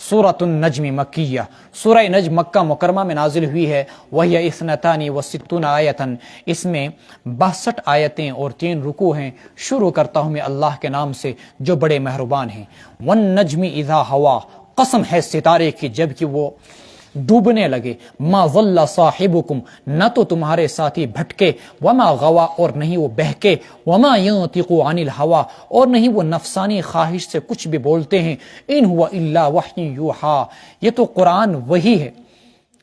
سورۃ النجم مکیہ، سورہ نجم مکہ مکرمہ میں نازل ہوئی ہے۔ وہی اثنتان وستون آیتن، اس میں 62 آیتیں اور 3 رکوع ہیں۔ شروع کرتا ہوں میں اللہ کے نام سے جو بڑے مہربان ہیں۔ والنجم اذا ہوا، قسم ہے ستارے کی جب کہ وہ ڈوبنے لگے۔ ما ضل صاحبکم، نہ تو تمہارے ساتھی بھٹکے، وما غوا، اور نہیں وہ بہکے، وما ينطق عن الہوا، اور نہیں وہ نفسانی خواہش سے کچھ بھی بولتے ہیں۔ ان هو الا وحی یوحا، یہ تو قرآن وہی ہے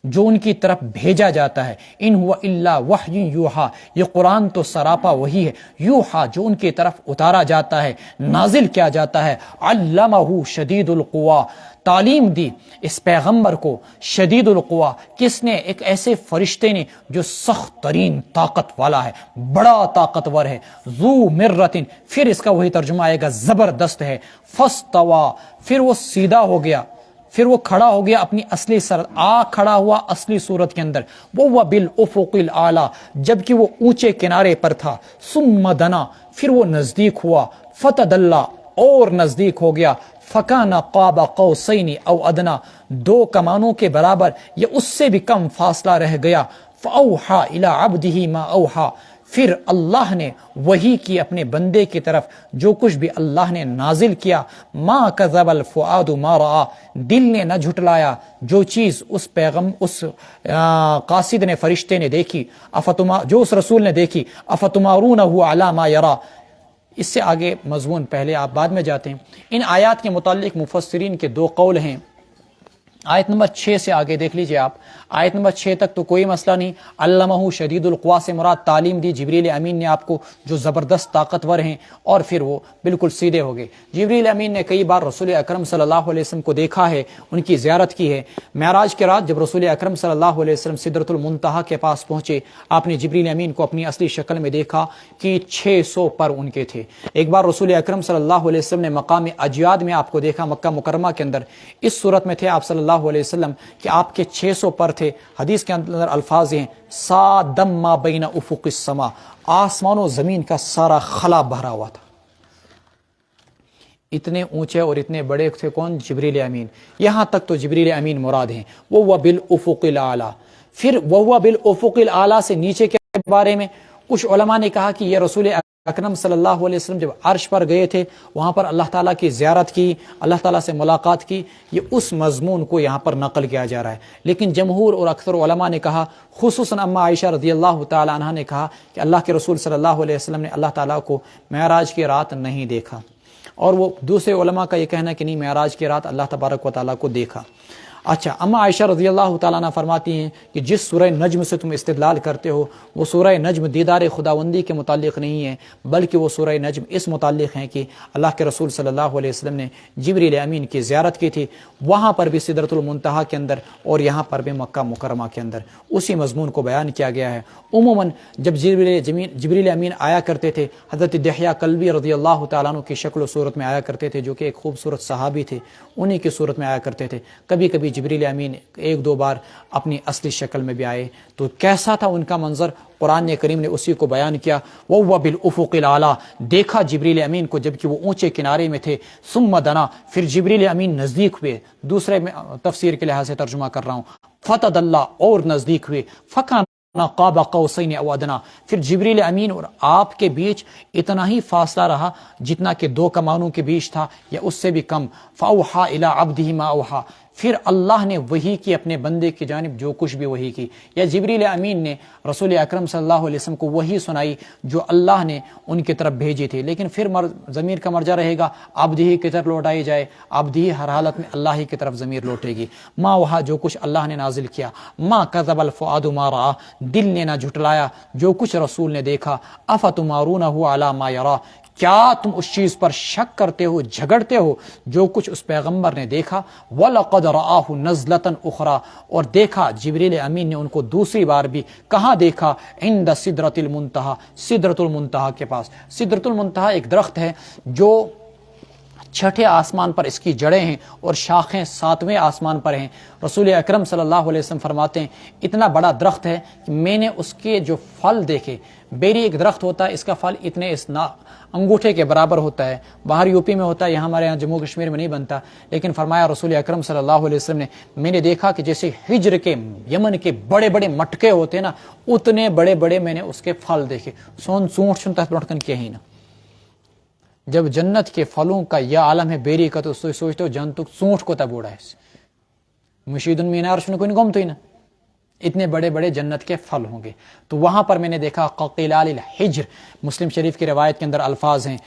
جو ان کی طرف بھیجا جاتا ہے۔ ان هو الا وحی یوحا، یہ قرآن تو سراپا وہی ہے، یوحا جو ان کی طرف اتارا جاتا ہے، نازل کیا جاتا ہے۔ علمہ شدید القوا، تعلیم دی اس پیغمبر کو شدید القوا، کس نے؟ ایک ایسے فرشتے نے جو سخت ترین طاقت والا ہے، بڑا طاقتور ہے۔ ذو مرتن، پھر اس کا وہی ترجمہ آئے گا زبردست ہے۔ فاستوا، پھر وہ سیدھا ہو گیا، پھر وہ کھڑا ہو گیا اپنی اصلی کھڑا ہوا اصلی صورت کے اندر۔ وہ بالافق الاعلی، جبکہ وہ اونچے کنارے پر تھا۔ ثم دنا، پھر وہ نزدیک ہوا۔ فتدلا، اور نزدیک ہو گیا۔ فکان قاب قوسین او ادنا، 2 کمانوں کے برابر یا اس سے بھی کم فاصلہ رہ گیا۔ فاوحى الی عبده ما اوحى، پھر اللہ نے وحی کی اپنے بندے کی طرف جو کچھ بھی اللہ نے نازل کیا۔ ما کذب الفؤاد ما رآ، دل نے نہ جھٹلایا جو چیز اس قاصد نے، فرشتے نے دیکھی، جو اس رسول نے دیکھی۔ افتمارونہ علی ما یرا، اس سے آگے مضمون پہلے آپ بعد میں جاتے ہیں۔ ان آیات کے متعلق مفسرین کے 2 قول ہیں۔ آیت نمبر 6 سے آگے دیکھ لیجئے آپ، آیت نمبر 6 تک تو کوئی مسئلہ نہیں۔ علمہ شدید القوا سے مراد تعلیم دی جبریل امین نے آپ کو، جو زبردست طاقتور ہیں، اور پھر وہ بالکل سیدھے ہو گئے۔ جبریل امین نے کئی بار رسول اکرم صلی اللہ علیہ وسلم کو دیکھا ہے، ان کی زیارت کی ہے۔ معراج کے رات جب رسول اکرم صلی اللہ علیہ وسلم سدرۃ المنتہا کے پاس پہنچے، آپ نے جبریل امین کو اپنی اصلی شکل میں دیکھا کہ 600 پر ان کے تھے۔ ایک بار رسول اکرم صلی اللہ علیہ وسلم نے مقام اجیاد میں آپ کو دیکھا مکہ مکرمہ کے اندر، اس صورت میں تھے آپ صلی اللہ علیہ وسلم کہ آپ کے 600 پر تھے۔ حدیث کے اندر الفاظ ہیں سادم ما بین افق السما، آسمان و زمین کا سارا خلا بھرا ہوا تھا۔ اتنے اونچے اور اتنے بڑے تھے کون؟ جبریل امین۔ یہاں تک تو جبریل امین مراد ہیں۔ وہ بالافق الاعلی، پھر وہ بالافق الاعلی سے نیچے کے بارے میں کچھ علماء نے کہا کہ یہ رسول اکرم صلی اللہ علیہ وسلم جب عرش پر گئے تھے، وہاں پر اللہ تعالیٰ کی زیارت کی، اللہ تعالیٰ سے ملاقات کی، یہ اس مضمون کو یہاں پر نقل کیا جا رہا ہے۔ لیکن جمہور اور اکثر علماء نے کہا، خصوصاً اما عائشہ رضی اللہ تعالیٰ عنہ نے کہا کہ اللہ کے رسول صلی اللہ علیہ وسلم نے اللہ تعالیٰ کو معراج کی رات نہیں دیکھا، اور وہ دوسرے علماء کا یہ کہنا کہ نہیں، معراج کی رات اللہ تبارک و تعالیٰ کو دیکھا۔ اچھا، اما عائشہ رضی اللہ تعالیٰ عنہ فرماتی ہیں کہ جس سورہ نجم سے تم استدلال کرتے ہو، وہ سورہ نجم دیدار خداوندی کے متعلق نہیں ہے، بلکہ وہ سورہ نجم اس متعلق ہیں کہ اللہ کے رسول صلی اللہ علیہ وسلم نے جبریل امین کی زیارت کی تھی، وہاں پر بھی سدرۃ المنتہا کے اندر اور یہاں پر بھی مکہ مکرمہ کے اندر اسی مضمون کو بیان کیا گیا ہے۔ عموماً جب جبریل امین آیا کرتے تھے، حضرت دحیہ کلبی رضی اللہ تعالیٰ عنہ کی شکل و صورت میں آیا کرتے تھے، جو کہ ایک خوبصورت صحابی تھے، انہی کی صورت میں آیا کرتے تھے۔ کبھی کبھی جبریل امین 1-2 بار اپنی اصلی شکل میں بھی آئے، تو کیسا تھا ان کا منظر؟ قرآن کریم نے اسی کو بیان کیا۔ وَهُوَ بِالْأُفُقِ الْأَعْلَىٰ، دیکھا جبریل امین کو جبکہ وہ اونچے کنارے میں تھے۔ ثُمَّ دَنَا، پھر جبریل امین نزدیک ہوئے، دوسرے میں تفسیر کے لحاظ سے ترجمہ کر رہا ہوں، فَتَدَلَّا، اور نزدیک ہوئے، فَكَانَ قاب قوسین او ادنا، پھر جبریل امین اور آپ کے بیچ اتنا ہی فاصلہ رہا جتنا کہ 2 کمانوں کے بیچ تھا یا اس سے بھی کم۔ فاوحى الی عبده ما اوحى، پھر اللہ نے وحی کی اپنے بندے کی جانب جو کچھ بھی وحی کی، یا جبریل امین نے رسول اکرم صلی اللہ علیہ وسلم کو وحی سنائی جو اللہ نے ان کی طرف بھیجی تھی۔ لیکن پھر ضمیر کا مرجع رہے گا عبدہ کی طرف لوٹائی جائے، عبدہ ہر حالت میں اللہ ہی کی طرف ضمیر لوٹے گی۔ ما وہا، جو کچھ اللہ نے نازل کیا۔ ما کذب الفؤاد ما رآ، دل نے نہ جھٹلایا جو کچھ رسول نے دیکھا۔ افتمارونہ علی ما یرا، کیا تم اس چیز پر شک کرتے ہو، جھگڑتے ہو جو کچھ اس پیغمبر نے دیکھا۔ وَلَقَدْ رَآهُ نَزْلَةً أُخْرَىٰ، اور دیکھا جبریل امین نے ان کو دوسری بار بھی، کہاں دیکھا؟ عند سدرۃ المنتہا، سدرۃ المنتہا کے پاس۔ سدرۃ المنتہا ایک درخت ہے جو چھٹے آسمان پر اس کی جڑیں ہیں اور شاخیں ساتویں آسمان پر ہیں۔ رسول اکرم صلی اللہ علیہ وسلم فرماتے ہیں اتنا بڑا درخت ہے کہ میں نے اس کے جو پھل دیکھے، بیری ایک درخت ہوتا ہے، اس کا پھل اتنے انگوٹھے کے برابر ہوتا ہے، باہر یوپی میں ہوتا ہے، یہاں ہمارے یہاں جموں کشمیر میں نہیں بنتا، لیکن فرمایا رسول اکرم صلی اللہ علیہ وسلم نے، میں نے دیکھا کہ جیسے ہجر کے یمن کے بڑے بڑے مٹکے ہوتے ہیں نا، اتنے بڑے بڑے میں نے اس کے پھل دیکھے۔ سون سونٹ سنتا لٹکن کیا ہی نا، جب جنت کے پھلوں کا یہ عالم ہے بیری کا، تو سوچتے ہو جنتو سونٹ کو تب اڑا ہے مشید مینار سن کوئی گم تو ہی نا، اتنے بڑے بڑے جنت کے پھل ہوں گے۔ تو وہاں پر میں نے دیکھا قلال الحجر، مسلم شریف کی روایت کے اندر الفاظ ہیں،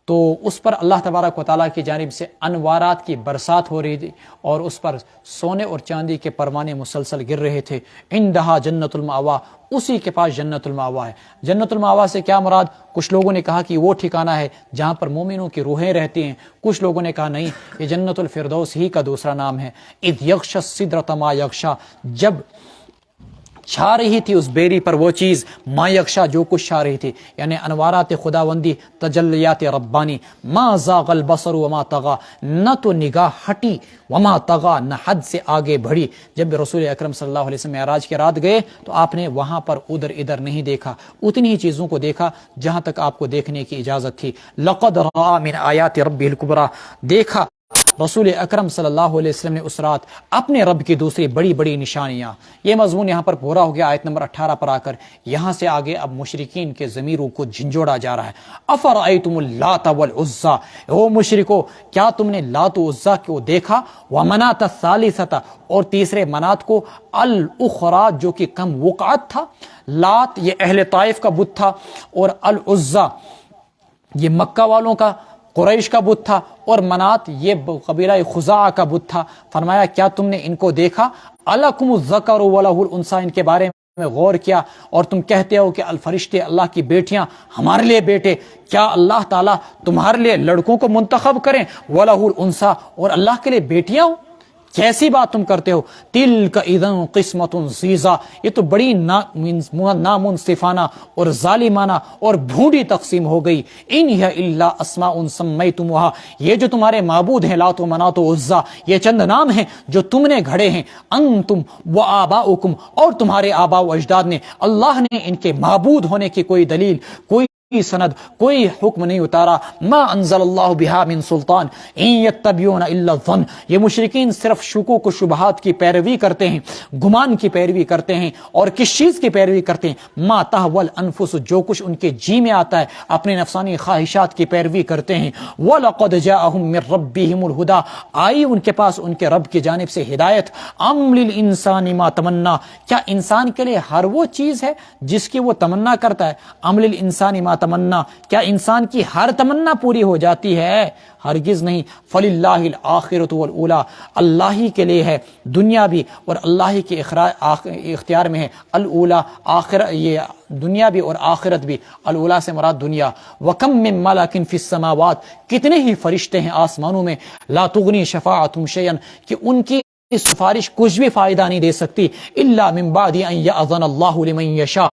تو اس پر اللہ تبارک و تعالیٰ کی جانب سے انوارات کی برسات ہو رہی تھی اور اس پر سونے اور چاندی کے پروانے مسلسل گر رہے تھے۔ عندہا جنت المأوا، اسی کے پاس جنت المأوا ہے۔ جنت المأوا سے کیا مراد؟ کچھ لوگوں نے کہا کہ وہ ٹھکانہ ہے جہاں پر مومنوں کی روحیں رہتی ہیں، کچھ لوگوں نے کہا نہیں، یہ جنت الفردوس ہی کا دوسرا نام ہے۔ اذ یغشی السدرۃ ما یغشی، جب چھا رہی تھی اس بیری پر وہ چیز، ما یغشا، جو کچھ چھا رہی تھی، یعنی انوارات خداوندی، تجلیات ربانی۔ ما زاغ البصر وما طغى، نہ تو نگاہ ہٹی، وما طغى، نہ حد سے آگے بڑھی۔ جب رسول اکرم صلی اللہ علیہ وسلم معراج کے رات گئے تو آپ نے وہاں پر ادھر ادھر نہیں دیکھا، اتنی ہی چیزوں کو دیکھا جہاں تک آپ کو دیکھنے کی اجازت تھی۔ لقد رأى من آیات ربه الکبریٰ، دیکھا رسول اکرم صلی اللہ علیہ وسلم نے اس رات اپنے رب کی دوسری بڑی بڑی نشانیاں۔ یہ مضمون یہاں پر پورا ہو گیا آیت نمبر 18 پر آ کر۔ یہاں سے آگے اب مشرکین کے ضمیروں کو جھنجھوڑا جا رہا ہے۔ افرأیتم اللات والعزی، او مشرکو کیا تم نے لات و عزی کو دیکھا، ومنات الثالثۃ، اور تیسرے منات کو، الاخری جو کہ کم وقعت تھا۔ لات یہ اہل طائف کا بت تھا اور العزی یہ مکہ والوں کا، قریش کا بت تھا، اور منات یہ قبیلہ خزاعہ کا بت تھا۔ فرمایا کیا تم نے ان کو دیکھا؟ الکم الذکر ولہ الانثی، ان کے بارے میں غور کیا اور تم کہتے ہو کہ الفرشتے اللہ کی بیٹیاں، ہمارے لیے بیٹے، کیا اللہ تعالیٰ تمہارے لیے لڑکوں کو منتخب کریں؟ ولہ الانثی، اور اللہ کے لیے بیٹیاں ہوں؟ کیسی بات تم کرتے ہو؟ تلک اذا قسمت ضیزی، یہ تو بڑی نامنصفانہ اور ظالمانہ اور بھونڈی تقسیم ہو گئی۔ ان ہی الا اسماء سمیتموہا، یہ جو تمہارے معبود ہیں لات و منات و عزی، یہ چند نام ہیں جو تم نے گھڑے ہیں، انتم و آباؤکم، اور تمہارے آباء و اجداد نے۔ اللہ نے ان کے معبود ہونے کی کوئی دلیل، کوئی سند، کوئی حکم نہیں اتارا۔ ما انزل اللہ بہا من سلطان ان یتبعون الا الظن، یہ مشرکین صرف شکوک و شبہات کی پیروی کرتے ہیں، گمان کی پیروی کرتے ہیں، اور کس چیز کی پیروی کرتے ہیں؟ ما تہوی الانفس، جو کچھ ان کے جی میں آتا ہے، اپنے نفسانی خواہشات کی پیروی کرتے ہیں۔ وَلَقَدْ جَاءَهُم مِّن رَّبِّهِمُ الْهُدَىٰ، آئی ان کے پاس ان کے رب کی جانب سے ہدایت۔ أَمْ لِلْإِنسَانِ مَا تَمَنَّىٰ، کیا انسان کے لیے ہر وہ چیز ہے جس کی وہ تمنا کرتا ہے؟ أَمْ لِلْإِنسَانِ مَا تمنا، کیا انسان کی ہر تمنا پوری ہو جاتی ہے؟ ہرگز نہیں۔ فَلِلَّهِ الْآخِرَةُ وَالْأُولَىٰ، اللہ ہی کے لیے ہے دنیا بھی اور اللہ ہی کے اختیار میں ہے الأولیٰ، آخرت، یہ دنیا بھی اور آخرت بھی۔ الأولیٰ سے مراد دنیا۔ وَكَم مِّن مَلَكٍ فِي السَّمَاوَاتِ، کتنے ہی فرشتے ہیں آسمانوں میں، لا تغنی شفاعتهم شیئا، کہ ان کی سفارش کچھ بھی فائدہ نہیں دے سکتی، الا من بعد ان یأذن اللہ لمن یشاء،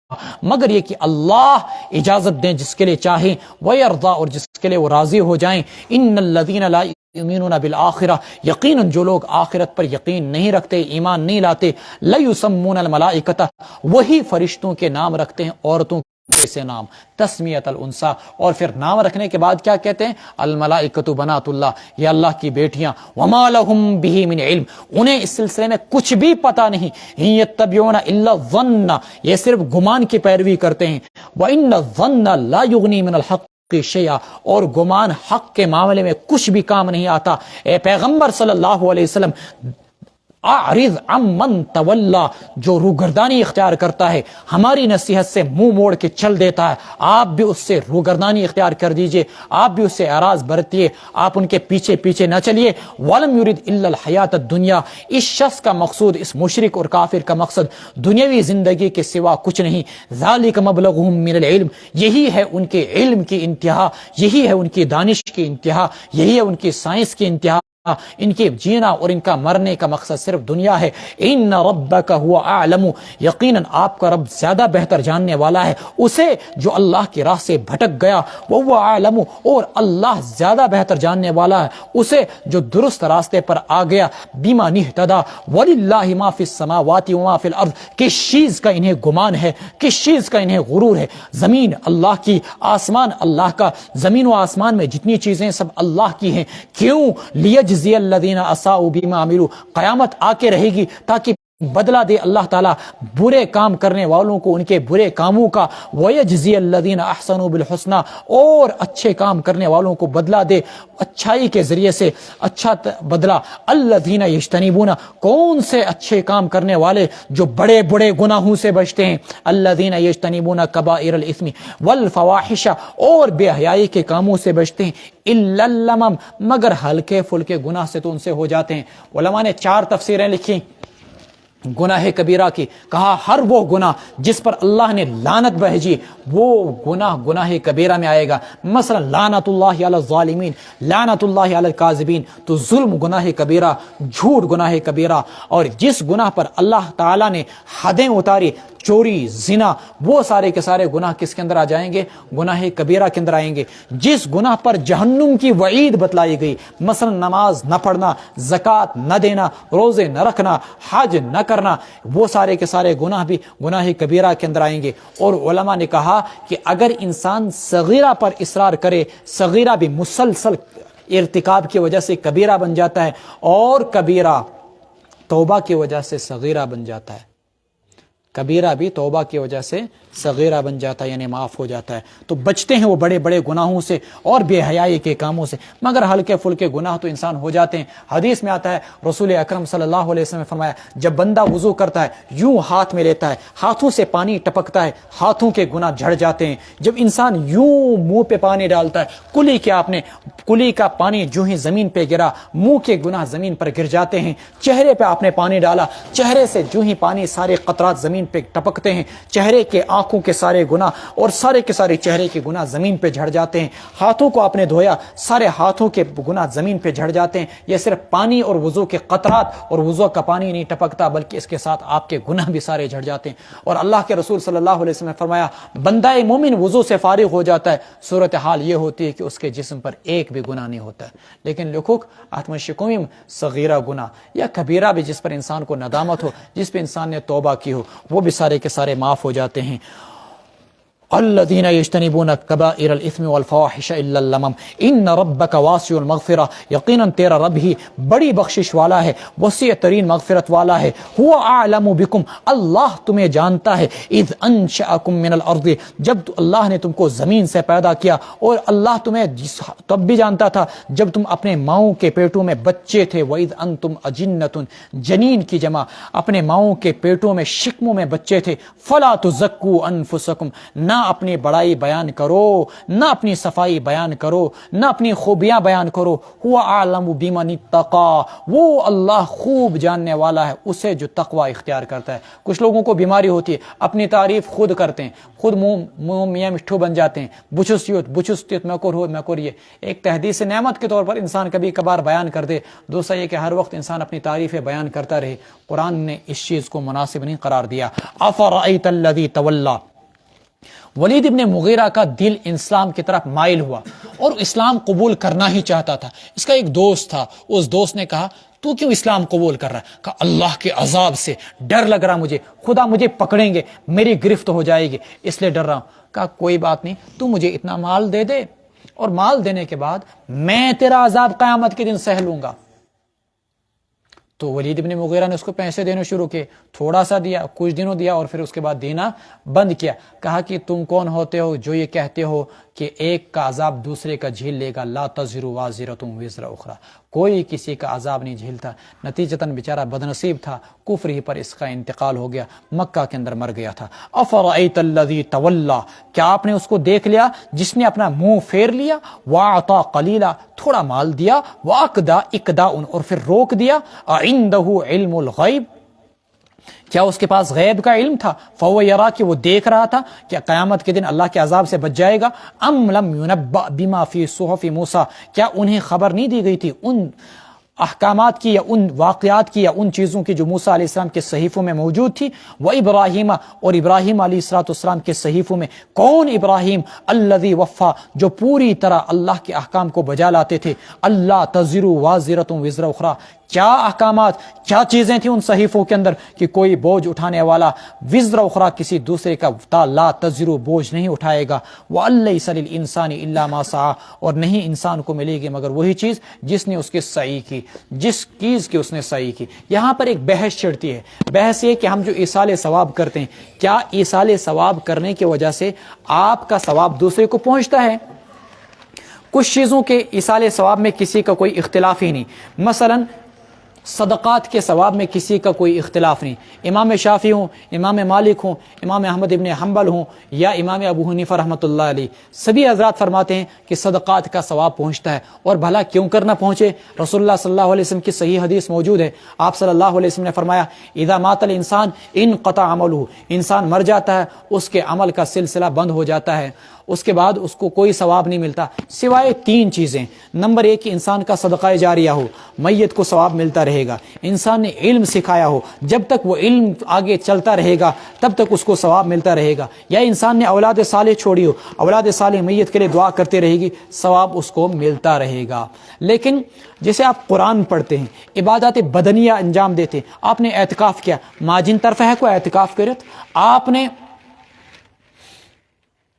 مگر یہ کہ اللہ اجازت دیں جس کے لیے چاہیں، ویرضا، اور جس کے لیے وہ راضی ہو جائیں۔ ان الذین لا یؤمنون بالآخرہ، یقیناً جو لوگ آخرت پر یقین نہیں رکھتے، ایمان نہیں لاتے، لیسمون الملائکۃ، وہی فرشتوں کے نام رکھتے ہیں عورتوں سے نام، تسمیت الانثی، اور پھر نام رکھنے کے بعد کیا کہتے ہیں؟ الملائکۃ بنات اللہ، یہ اللہ کی بیٹیاں۔ وما لهم به من علم، انہیں اس سلسلے میں کچھ بھی پتہ نہیں۔ ان یتبعون الا الظن، یہ صرف گمان کی پیروی کرتے ہیں۔ وان الظن لا یغنی من الحق شیئا، اور گمان حق کے معاملے میں کچھ بھی کام نہیں آتا۔ اے پیغمبر صلی اللہ علیہ وسلم، اعرض عمن تولا، جو روگردانی اختیار کرتا ہے، ہماری نصیحت سے منہ موڑ کے چل دیتا ہے، آپ بھی اس سے روگردانی اختیار کر دیجئے، آپ بھی اس سے اعراض برتیے، آپ ان کے پیچھے پیچھے نہ چلیے۔ ولم یرد الا الحیات الدنیا، اس شخص کا مقصود، اس مشرک اور کافر کا مقصد دنیاوی زندگی کے سوا کچھ نہیں۔ ذالک مبلغہم من العلم، یہی ہے ان کے علم کی انتہا، یہی ہے ان کی دانش کی انتہا، یہی ہے ان کی سائنس کی انتہا، ان کے جینا اور ان کا مرنے کا مقصد صرف دنیا ہے. ان ربک هو اعلم، یقیناً آپ کا رب زیادہ بہتر جاننے والا ہے اسے جو اللہ کی راہ سے بھٹک گیا. وهو اعلم، اور اللہ زیادہ بہتر جاننے والا ہے اسے جو درست راستے پر آ گیا. بما اهتدى وللہ ما فی السماوات وما فی الارض، کس چیز کا انہیں گمان ہے، کس چیز کا انہیں غرور ہے. زمین اللہ کی، آسمان اللہ کا، زمین و آسمان میں جتنی چیزیں سب اللہ کی ہیں. کیوں؟ لیجزی الذین اساءوا بما عملوا، قیامت آ کے رہے گی تاکہ بدلہ دے اللہ تعالیٰ برے کام کرنے والوں کو ان کے برے کاموں کا. وَيَجْزِيَ الَّذِينَ أَحْسَنُوا بِالْحُسْنَى، اور اچھے کام کرنے والوں کو بدلہ دے اچھائی کے ذریعے سے اچھا بدلہ. الَّذِينَ يَجْتَنِبُونَ، کون سے اچھے کام کرنے والے جو بڑے بڑے گناہوں سے بچتے ہیں. الَّذِينَ يَجْتَنِبُونَ كَبَائِرَ الْإِثْمِ وَالْفَوَاحِشَ، اور بے حیائی کے کاموں سے بچتے ہیں. إِلَّا اللَّمَمْ، مگر ہلکے پھلکے گناہ سے تو ان سے ہو جاتے ہیں. علماء نے 4 تفسیریں لکھی گناہ کبیرہ کی. کہا ہر وہ گناہ جس پر اللہ نے لعنت بھیجی وہ گناہ کبیرہ میں آئے گا. مثلا لعنت اللہ علی الظالمین، لعنت اللہ علی الکاذبین، تو ظلم گناہ کبیرہ، جھوٹ گناہ کبیرہ. اور جس گناہ پر اللہ تعالیٰ نے حدیں اتاری، چوری، زنا، وہ سارے کے سارے گناہ کس کے اندر آ جائیں گے؟ گناہ کبیرہ کے اندر آئیں گے. جس گناہ پر جہنم کی وعید بتلائی گئی، مثلا نماز نہ پڑھنا، زکوٰۃ نہ دینا، روزے نہ رکھنا، حج نہ کرنا، وہ سارے کے سارے گناہ بھی گناہ کبیرہ کے اندر آئیں گے. اور علماء نے کہا کہ اگر انسان صغیرہ پر اصرار کرے، صغیرہ بھی مسلسل ارتکاب کی وجہ سے کبیرہ بن جاتا ہے، اور کبیرہ توبہ کی وجہ سے صغیرہ بن جاتا ہے. کبیرہ بھی توبہ کی وجہ سے صغیرہ بن جاتا ہے، یعنی معاف ہو جاتا ہے. تو بچتے ہیں وہ بڑے بڑے گناہوں سے اور بے حیائی کے کاموں سے، مگر ہلکے پھلکے گناہ تو انسان ہو جاتے ہیں. حدیث میں آتا ہے، رسول اکرم صلی اللہ علیہ وسلم نے فرمایا، جب بندہ وضو کرتا ہے یوں ہاتھ میں لیتا ہے، ہاتھوں سے پانی ٹپکتا ہے، ہاتھوں کے گناہ جھڑ جاتے ہیں. جب انسان یوں منہ پہ پانی ڈالتا ہے، کلی کا پانی جو ہی زمین پہ گرا، منہ کے گناہ زمین پر گر جاتے ہیں. چہرے پہ آپ نے پانی ڈالا، چہرے سے جو ہی پانی سارے قطرات زمین پہ ٹپکتے ہیں، چہرے کے آنکھوں کے سارے گناہ اور سارے کے سارے چہرے کے گناہ زمین پہ جھڑ جاتے ہیں. ہاتھوں کو آپ نے دھویا، سارے ہاتھوں کے گناہ زمین پہ جھڑ جاتے ہیں. یہ صرف پانی اور وضو کے قطرات اور وضو کا پانی نہیں ٹپکتا، بلکہ اس کے ساتھ آپ کے گناہ بھی سارے جھڑ جاتے ہیں. اور اللہ کے رسول صلی اللہ علیہ وسلم نے فرمایا، بندہ مومن وضو سے فارغ ہو جاتا ہے، صورتحال یہ ہوتی ہے کہ اس کے جسم پر ایک بھی گناہ نہیں ہوتا ہے. لیکن لکھوک آتمشکومیم صغیرہ گناہ یا کبیرہ بھی جس پر انسان کو ندامت ہو، جس پہ انسان نے توبہ کی ہو، وہ بھی سارے کے سارے معاف ہو جاتے ہیں. الذين يجتنبون كبائر الاثم والفواحش الا اللمم ان ربك واسع المغفرة، یقینا تیرا رب ہی بڑی بخشش والا ہے، وسیع ترین مغفرت والا ہے. هو اعلم بكم، اللہ تمہیں جانتا ہے. اذ انشأكم من الارض، جب اللہ نے تم کو زمین سے پیدا کیا. اور اللہ تمہیں تب بھی جانتا تھا جب تم اپنے ماؤں کے پیٹوں میں بچے تھے. وَإِذْ أَنْتُمْ أَجِنَّةٌ، جنین کی جمع، اپنے ماؤں کے پیٹوں میں شکموں میں بچے تھے. فَلَا تُزَكُّوا أَنفُسَكُمْ، نہ اپنی بڑائی بیان کرو، نہ اپنی صفائی بیان کرو، نہ اپنی خوبیاں بیان کرو. هو اعلم بمن اتقى، وہ اللہ خوب جاننے والا ہے اسے جو تقوی اختیار کرتا ہے. کچھ لوگوں کو بیماری ہوتی ہے، اپنی تعریف خود کرتے ہیں، خود منہ میاں مٹھو بن جاتے ہیں. بچستیت میں کور یہ ایک تحدیث نعمت کے طور پر انسان کبھی کبھار بیان کر دے. دوسرا یہ کہ ہر وقت انسان اپنی تعریفیں بیان کرتا رہے. قرآن نے اس چیز کو مناسب نہیں قرار دیا. افرأیت الذی تولی، ولید ابن مغیرہ کا دل اسلام کی طرف مائل ہوا اور اسلام قبول کرنا ہی چاہتا تھا. اس کا ایک دوست تھا، اس دوست نے کہا، تو کیوں اسلام قبول کر رہا ہے؟ کہا اللہ کے عذاب سے ڈر لگ رہا مجھے، خدا مجھے پکڑیں گے، میری گرفت ہو جائے گی، اس لیے ڈر رہا ہوں. کہا کوئی بات نہیں، تو مجھے اتنا مال دے دے، اور مال دینے کے بعد میں تیرا عذاب قیامت کے دن سہ لوں گا. تو ولید ابن مغیرہ نے اس کو پیسے دینے شروع کیے. تھوڑا سا دیا، کچھ دنوں دیا، اور پھر اس کے بعد دینا بند کیا. کہا کہ تم کون ہوتے ہو جو یہ کہتے ہو کہ ایک کا عذاب دوسرے کا جھیل لے گا؟ لا تزر وازرۃ وزر اخری، کوئی کسی کا عذاب نہیں جھیلتا. نتیجتاً بیچارہ بدنصیب تھا، کفر ہی پر اس کا انتقال ہو گیا، مکہ کے اندر مر گیا تھا. افرأیت الذی تولی، کیا آپ نے اس کو دیکھ لیا جس نے اپنا منہ پھیر لیا؟ واعطا قلیلا، تھوڑا مال دیا، واقدا اقداء، اور پھر روک دیا. عنده علم الغیب، کیا اس کے پاس غیب کا علم تھا؟ فهو یرا، کہ وہ دیکھ رہا تھا کہ قیامت کے دن اللہ کے عذاب سے بچ جائے گا. ام لم ينبأ بما فی صحف موسیٰ، کیا انہیں خبر نہیں دی گئی تھی ان احکامات کی یا ان واقعات کی یا ان چیزوں کی جو موسیٰ علیہ السلام کے صحیفوں میں موجود تھی، وہ ابراہیم اور ابراہیم علیہ السلام کے صحیفوں میں. کون ابراہیم؟ الذی وفا، جو پوری طرح اللہ کے احکام کو بجا لاتے تھے. اللہ تزر وازرۃ وزر اخری، کیا احکامات، کیا چیزیں تھیں ان صحیفوں کے اندر کہ کوئی بوجھ اٹھانے والا وزر اخری کسی دوسرے کا لا تزر بوجھ نہیں اٹھائے گا. وَأَلَّيْسَ لِلْإِنسَانِ إِلَّا مَا سَعَى، اور نہیں انسان کو ملے گی مگر وہی چیز جس نے اس کے سعی کی، جس چیز کی اس نے سعی کی. یہاں پر ایک بحث چھڑتی ہے. بحث یہ کہ ہم جو ایصال ثواب کرتے ہیں، کیا ایصال ثواب کرنے کی وجہ سے آپ کا ثواب دوسرے کو پہنچتا ہے؟ کچھ چیزوں کے ایصال ثواب میں کسی کا کوئی اختلاف ہی نہیں. مثلا صدقات کے ثواب میں کسی کا کوئی اختلاف نہیں. امام شافعی ہوں، امام مالک ہوں، امام احمد ابن حنبل ہوں یا امام ابو حنیفہ رحمۃ اللہ علیہ، سبھی حضرات فرماتے ہیں کہ صدقات کا ثواب پہنچتا ہے. اور بھلا کیوں کرنا پہنچے؟ رسول اللہ صلی اللہ علیہ وسلم کی صحیح حدیث موجود ہے. آپ صلی اللہ علیہ وسلم نے فرمایا اذا مات الانسان انقطع عملہ، انسان مر جاتا ہے اس کے عمل کا سلسلہ بند ہو جاتا ہے، اس کے بعد اس کو کوئی ثواب نہیں ملتا سوائے تین چیزیں. نمبر ایک کہ انسان کا صدقہ جاریہ ہو، میت کو ثواب ملتا رہے گا. انسان نے علم سکھایا ہو، جب تک وہ علم آگے چلتا رہے گا تب تک اس کو ثواب ملتا رہے گا. یا انسان نے اولاد صالح چھوڑی ہو، اولاد صالح میت کے لیے دعا کرتے رہے گی، ثواب اس کو ملتا رہے گا. لیکن جیسے آپ قرآن پڑھتے ہیں، عبادات بدنیہ انجام دیتے، آپ نے اعتکاف کیا، ماجن طرف ہے کو اعتکاف کرت، آپ نے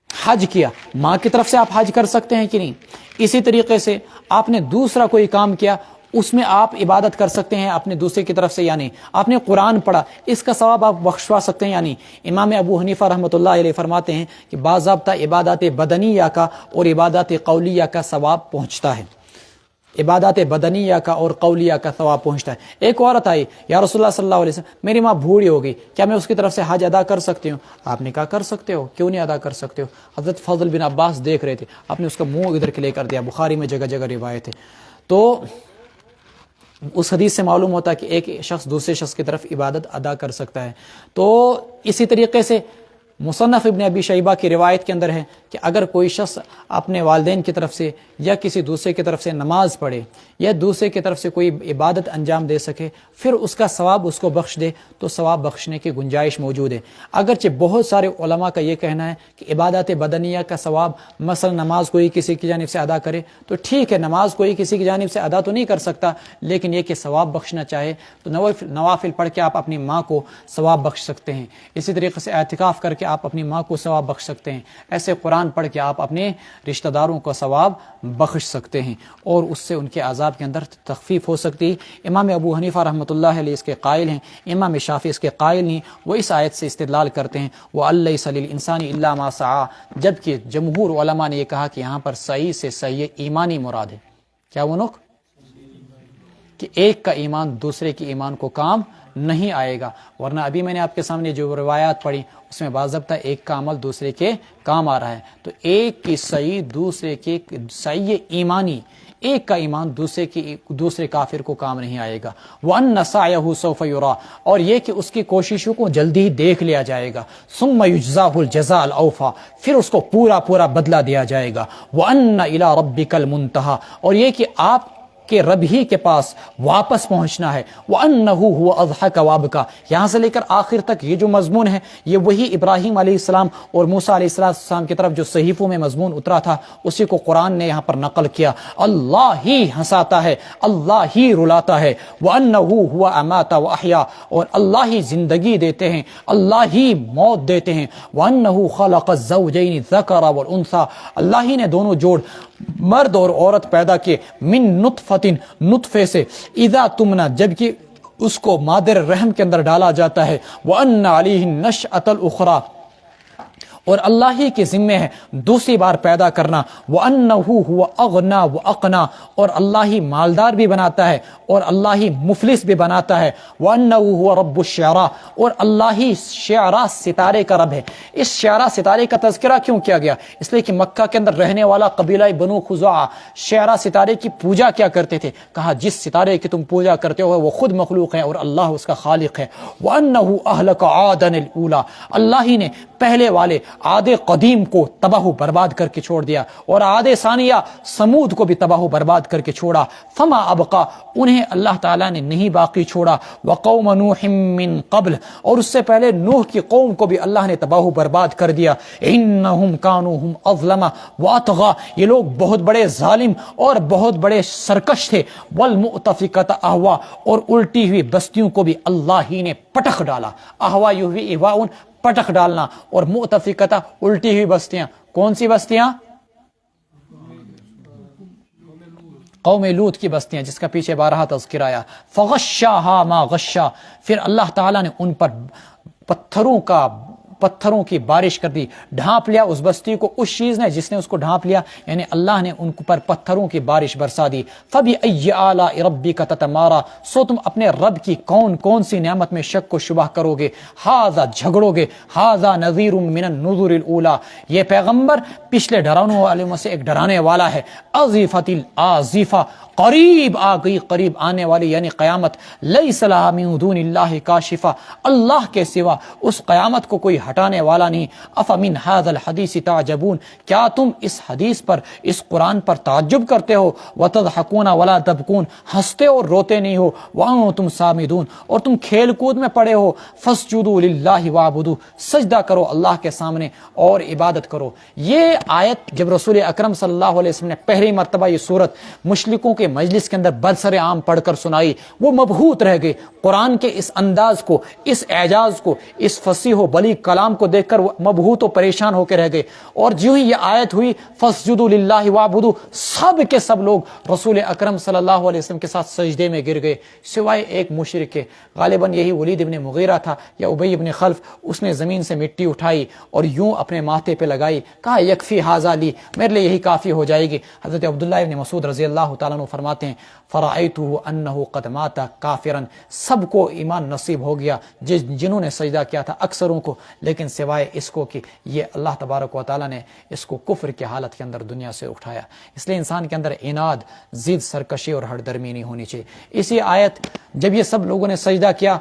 حج کیا، ماں کی طرف سے آپ حج کر سکتے ہیں کہ نہیں؟ اسی طریقے سے آپ نے دوسرا کوئی کام کیا، اس میں آپ عبادت کر سکتے ہیں اپنے دوسرے کی طرف سے یا نہیں؟ آپ نے قرآن پڑھا، اس کا ثواب آپ بخشوا سکتے ہیں یا نہیں؟ امام ابو حنیفہ رحمۃ اللہ علیہ فرماتے ہیں کہ باضابطہ عبادات بدنیہ کا اور عبادات قولیہ کا ثواب پہنچتا ہے. عبادات بدنیہ کا اور قولیہ کا ثواب پہنچتا ہے. ایک عورت آئی، یا رسول اللہ صلی اللہ علیہ وسلم میری ماں بوڑھی ہو گئی، کیا میں اس کی طرف سے حج ادا کر سکتی ہوں؟ آپ نے کہا کر سکتے ہو، کیوں نہیں ادا کر سکتے ہو؟ حضرت فضل بن عباس دیکھ رہے تھے، آپ نے اس کا منہ ادھر کے لے کر دیا. بخاری میں جگہ جگہ روایت ہے. تو اس حدیث سے معلوم ہوتا ہے کہ ایک شخص دوسرے شخص کی طرف عبادت ادا کر سکتا ہے. تو اسی طریقے سے مصنف ابن ابی شیبہ کی روایت کے اندر ہے کہ اگر کوئی شخص اپنے والدین کی طرف سے یا کسی دوسرے کی طرف سے نماز پڑھے یا دوسرے کی طرف سے کوئی عبادت انجام دے سکے، پھر اس کا ثواب اس کو بخش دے تو ثواب بخشنے کی گنجائش موجود ہے. اگرچہ بہت سارے علماء کا یہ کہنا ہے کہ عبادت بدنیہ کا ثواب، مثلا نماز کوئی کسی کی جانب سے ادا کرے تو ٹھیک ہے، نماز کوئی کسی کی جانب سے ادا تو نہیں کر سکتا، لیکن یہ کہ ثواب بخشنا چاہے تو نوافل پڑھ کے آپ اپنی ماں کو ثواب بخش سکتے ہیں. اسی طریقے سے اعتکاف کر کے آپ اپنی ماں کو ثواب بخش سکتے ہیں. ایسے قرآن پڑھ کے آپ اپنے رشتہ داروں کو ثواب بخش سکتے ہیں اور اس سے ان کے عذاب کے اندر تخفیف ہو سکتی ہے. امام ابو حنیفہ رحمۃ اللہ علیہ اس کے قائل ہیں، امام شافعی اس کے قائل نہیں. وہ اس آیت سے استدلال کرتے ہیں وَأَلَّيْسَ لِلْإِنسَانِ إِلَّا مَا سَعَى، جبکہ جمہور علماء نے یہ کہا کہ یہاں پر سعی سے سعی ایمانی مراد ہے. کیا وہ نق کہ ایک کا ایمان دوسرے کے ایمان کو کام نہیں آئے گا، ورنہ ابھی میں نے آپ کے سامنے جو روایات پڑھی اس میں باضابطہ ایک کا عمل دوسرے کے کام آ رہا ہے. تو ایک کی سعی دوسرے کے سعی ایمانی، ایک کا ایمان دوسرے کافر کو کام نہیں آئے گا. وَأَنَّ سَعْيَهُ سَوْفَ يُرَىٰ، اور یہ کہ اس کی کوششوں کو جلدی ہی دیکھ لیا جائے گا. ثُمَّ يُجْزَاهُ الْجَزَاءَ الْأَوْفَىٰ، پھر اس کو پورا بدلہ دیا جائے گا. وَأَنَّ إِلَىٰ رَبِّكَ الْمُنتَهَىٰ، اور یہ کہ آپ کہ رب ہی کے پاس واپس پہنچنا ہے. وَأَنَّهُ هُوَ أَضْحَكَ وَأَبْكَىٰ، یہاں سے لے کر آخر تک یہ جو مضمون ہے یہ وہی ابراہیم علیہ السلام اور موسیٰ علیہ السلام کی طرف جو صحیفوں میں مضمون اترا تھا اسی کو قرآن نے یہاں پر نقل کیا. اللہ ہی ہنساتا ہے، اللہ ہی رلاتا ہے. وَأَنَّهُ هُوَ أَمَاتَ وَأَحْيَا، اور اللہ ہی زندگی دیتے ہیں، اللہ ہی موت دیتے ہیں. وَأَنَّهُ خَلَقَ الزَّوْجَيْنِ الذَّكَرَ وَالْأُنثَىٰ، اللہ ہی نے دونوں جوڑ مرد اور عورت پیدا کیے. من نطفۃ، نطفے سے. اذا تمنا، جبکہ اس کو مادر رحم کے اندر ڈالا جاتا ہے. وان علیہ النشأۃ الاخری، اور اللہ ہی کے ذمے ہے دوسری بار پیدا کرنا. وَأَنَّهُ هُوَ أَغْنَى وَأَقْنَى، اور اللہ ہی مالدار بھی بناتا ہے اور اللہ ہی مفلس بھی بناتا ہے. وَأَنَّهُ هُوَ رَبُّ الشِّعْرَىٰ، اور اللہ ہی شعراء ستارے کا رب ہے. اس شعراء ستارے کا تذکرہ کیوں کیا گیا؟ اس لیے کہ مکہ کے اندر رہنے والا قبیلہ بنو خزاعہ شعراء ستارے کی پوجا کیا کرتے تھے. کہا جس ستارے کی تم پوجا کرتے ہو وہ خود مخلوق ہے اور اللہ اس کا خالق ہے. وَأَنَّهُ أَهْلَكَ عَادًا الْأُولَىٰ، اللہ ہی نے پہلے والے عاد قدیم کو تباہ و برباد کر کے چھوڑ دیا اور عاد ثانیہ سمود کو بھی تباہ و برباد کر کے چھوڑا. فما ابقا انہیں اللہ تعالیٰ نے نہیں باقی چھوڑا. وقوم نوح من قبل اور اس سے پہلے نوح کی قوم کو بھی اللہ نے تباہ و برباد کر دیا. انہم کانوا هم اظلم واطغى یہ لوگ بہت بڑے ظالم اور بہت بڑے سرکش تھے. والمؤتفکۃ اہوا اور الٹی ہوئی بستیوں کو بھی اللہ ہی نے پٹخ ڈالا. اہوا یہوی اہواؤن پٹخ ڈالنا اور مؤتفکۃ الٹی ہوئی بستیاں. کون سی بستیاں؟ قوم لوط کی بستیاں جس کا پیچھے بارہا تذکر آیا. فغشاها ما غشا پھر اللہ تعالیٰ نے ان پر پتھروں کی بارش کر دی. ڈھانپ لیا اس بستی کو اس چیز نے جس نے اس کو ڈھانپ لیا، یعنی اللہ نے ان پر پتھروں کی بارش برسا دی. فبأي آلاء ربك تتمارى سو تم اپنے رب کی کون سی نعمت میں شک و شبہ کرو گے. ھذا جھگڑو گے. ھذا نذیر من النذر الاولى یہ پیغمبر پچھلے ڈرانے والوں میں سے ایک ڈرانے والا ہے. ازیفۃ الازیفہ قریب آ گئی، قریب آنے والی یعنی قیامت. لیس لها من دون اللہ کاشفہ اللہ کے سوا اس قیامت کو کوئی ہٹانے والا نہیں. افمن هذا الحدیث تعجبون کیا تم اس حدیث پر، اس قرآن پر تعجب کرتے ہو. وتضحکون ولا تبکون ہنستے اور روتے نہیں ہو. وانتم سامدون اور تم کھیل کود میں پڑے ہو. فاسجدوا للہ واعبدوا سجدہ کرو اللہ کے سامنے اور عبادت کرو. یہ آیت جب رسول اکرم صلی اللہ علیہ وسلم نے پہلی مرتبہ یہ صورت مشرکوں کے مجلس کے اندر برسر عام پڑھ کر سنائی، وہ مبہوت رہ گئے. قرآن کے اس انداز کو، اس اعجاز کو، اس فصیح و بلیغ کلام کو دیکھ کر وہ مبہوت و پریشان ہو کے رہ گئے. اور جو ہی یہ آیت ہوئی فاسجدوا للہ واعبدوا سب کے سب لوگ رسول اکرم صلی اللہ علیہ وسلم کے ساتھ سجدے میں گر گئے سوائے ایک مشرک کے. غالباً یہی ولید ابن مغیرہ تھا یا ابی ابن خلف. اس نے زمین سے مٹی اٹھائی اور یوں اپنے ماتھے پہ لگائی، کہا یکفی ھذا لی میرے لیے یہی کافی ہو جائے گی. حضرت عبداللہ ابن مسعود رضی اللہ تعالیٰ عنہ فرماتے ہیں فرأیتہ انہ قد مات کافرا سب کو ایمان نصیب ہو گیا جنہوں نے سجدہ کیا تھا، اکثروں کو، لیکن سوائے اس کو کہ یہ اللہ تبارک و تعالیٰ نے اس کو کفر کی حالت کے اندر دنیا سے اٹھایا. اس لیے انسان کے اندر عناد، ضد، سرکشی اور ہٹ درمی نہیں ہونی چاہیے. اسی آیت جب یہ سب لوگوں نے سجدہ کیا،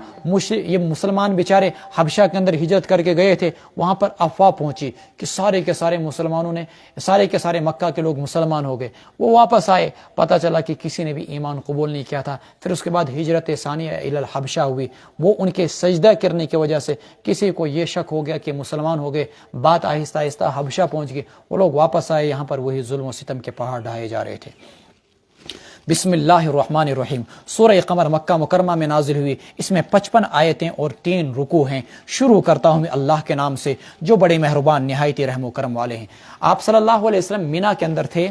یہ مسلمان بیچارے حبشہ کے اندر ہجرت کر کے گئے تھے، وہاں پر افواہ پہنچی کہ سارے کے سارے مسلمانوں نے، سارے کے سارے مکہ کے لوگ مسلمان ہو گئے. وہ واپس آئے، پتہ چلا کہ کسی نے بھی ایمان قبول نہیں کیا تھا. پھر اس کے بعد ہجرت ثانیہ الی الحبشہ ہوئی. وہ ان کے سجدہ کرنے کی وجہ سے کسی کو یہ شک ہو گیا کہ مسلمان ہو گئے. بات آہستہ آہستہ حبشہ پہنچ گئی. وہ لوگ واپس آئے، یہاں پر وہی ظلم و ستم کے پہاڑ ڈھائے جا رہے تھے. بسم اللہ الرحمن الرحیم سورہ قمر مکہ مکرمہ میں نازل ہوئی. اس میں 55 آیتیں اور 3 رکوع ہیں. شروع کرتا ہوں میں اللہ کے نام سے جو بڑے مہربان نہایت رحم و کرم والے ہیں. آپ صلی اللہ علیہ وسلم مینا کے اندر تھے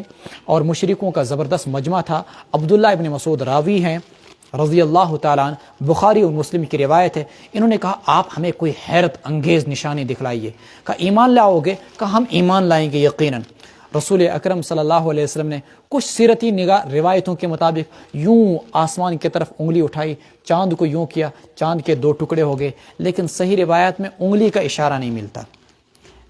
اور مشرکوں کا زبردست مجمع تھا. عبداللہ ابن مسعود راوی ہیں رضی اللہ تعالیٰ عنہ، بخاری اور مسلم کی روایت ہے. انہوں نے کہا آپ ہمیں کوئی حیرت انگیز نشانی دکھلائیے. کہا ایمان لاؤ گے؟ کہا ہم ایمان لائیں گے یقیناً. رسول اکرم صلی اللہ علیہ وسلم نے کچھ سیرتی نگاہ روایتوں کے مطابق یوں آسمان کی طرف انگلی اٹھائی، چاند کو یوں کیا، چاند کے 2 ٹکڑے ہو گئے. لیکن صحیح روایت میں انگلی کا اشارہ نہیں ملتا،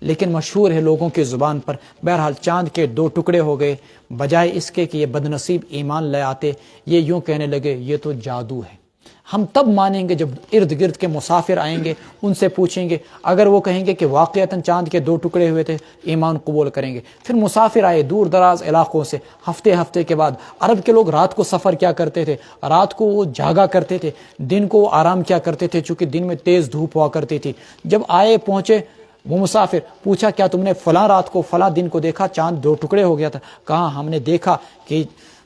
لیکن مشہور ہے لوگوں کی زبان پر. بہرحال چاند کے 2 ٹکڑے ہو گئے. بجائے اس کے کہ یہ بد نصیب ایمان لے آتے، یہ یوں کہنے لگے یہ تو جادو ہے. ہم تب مانیں گے جب ارد گرد کے مسافر آئیں گے، ان سے پوچھیں گے. اگر وہ کہیں گے کہ واقعتاً چاند کے 2 ٹکڑے ہوئے تھے، ایمان قبول کریں گے. پھر مسافر آئے دور دراز علاقوں سے، ہفتے کے بعد. عرب کے لوگ رات کو سفر کیا کرتے تھے؟ رات کو وہ جاگا کرتے تھے، دن کو وہ آرام کیا کرتے تھے، چونکہ دن میں تیز دھوپ ہوا کرتی تھی. جب آئے پہنچے وہ مسافر، پوچھا کیا تم نے فلاں رات کو فلاں دن کو دیکھا چاند 2 ٹکڑے ہو گیا تھا؟ کہا ہم نے دیکھا کہ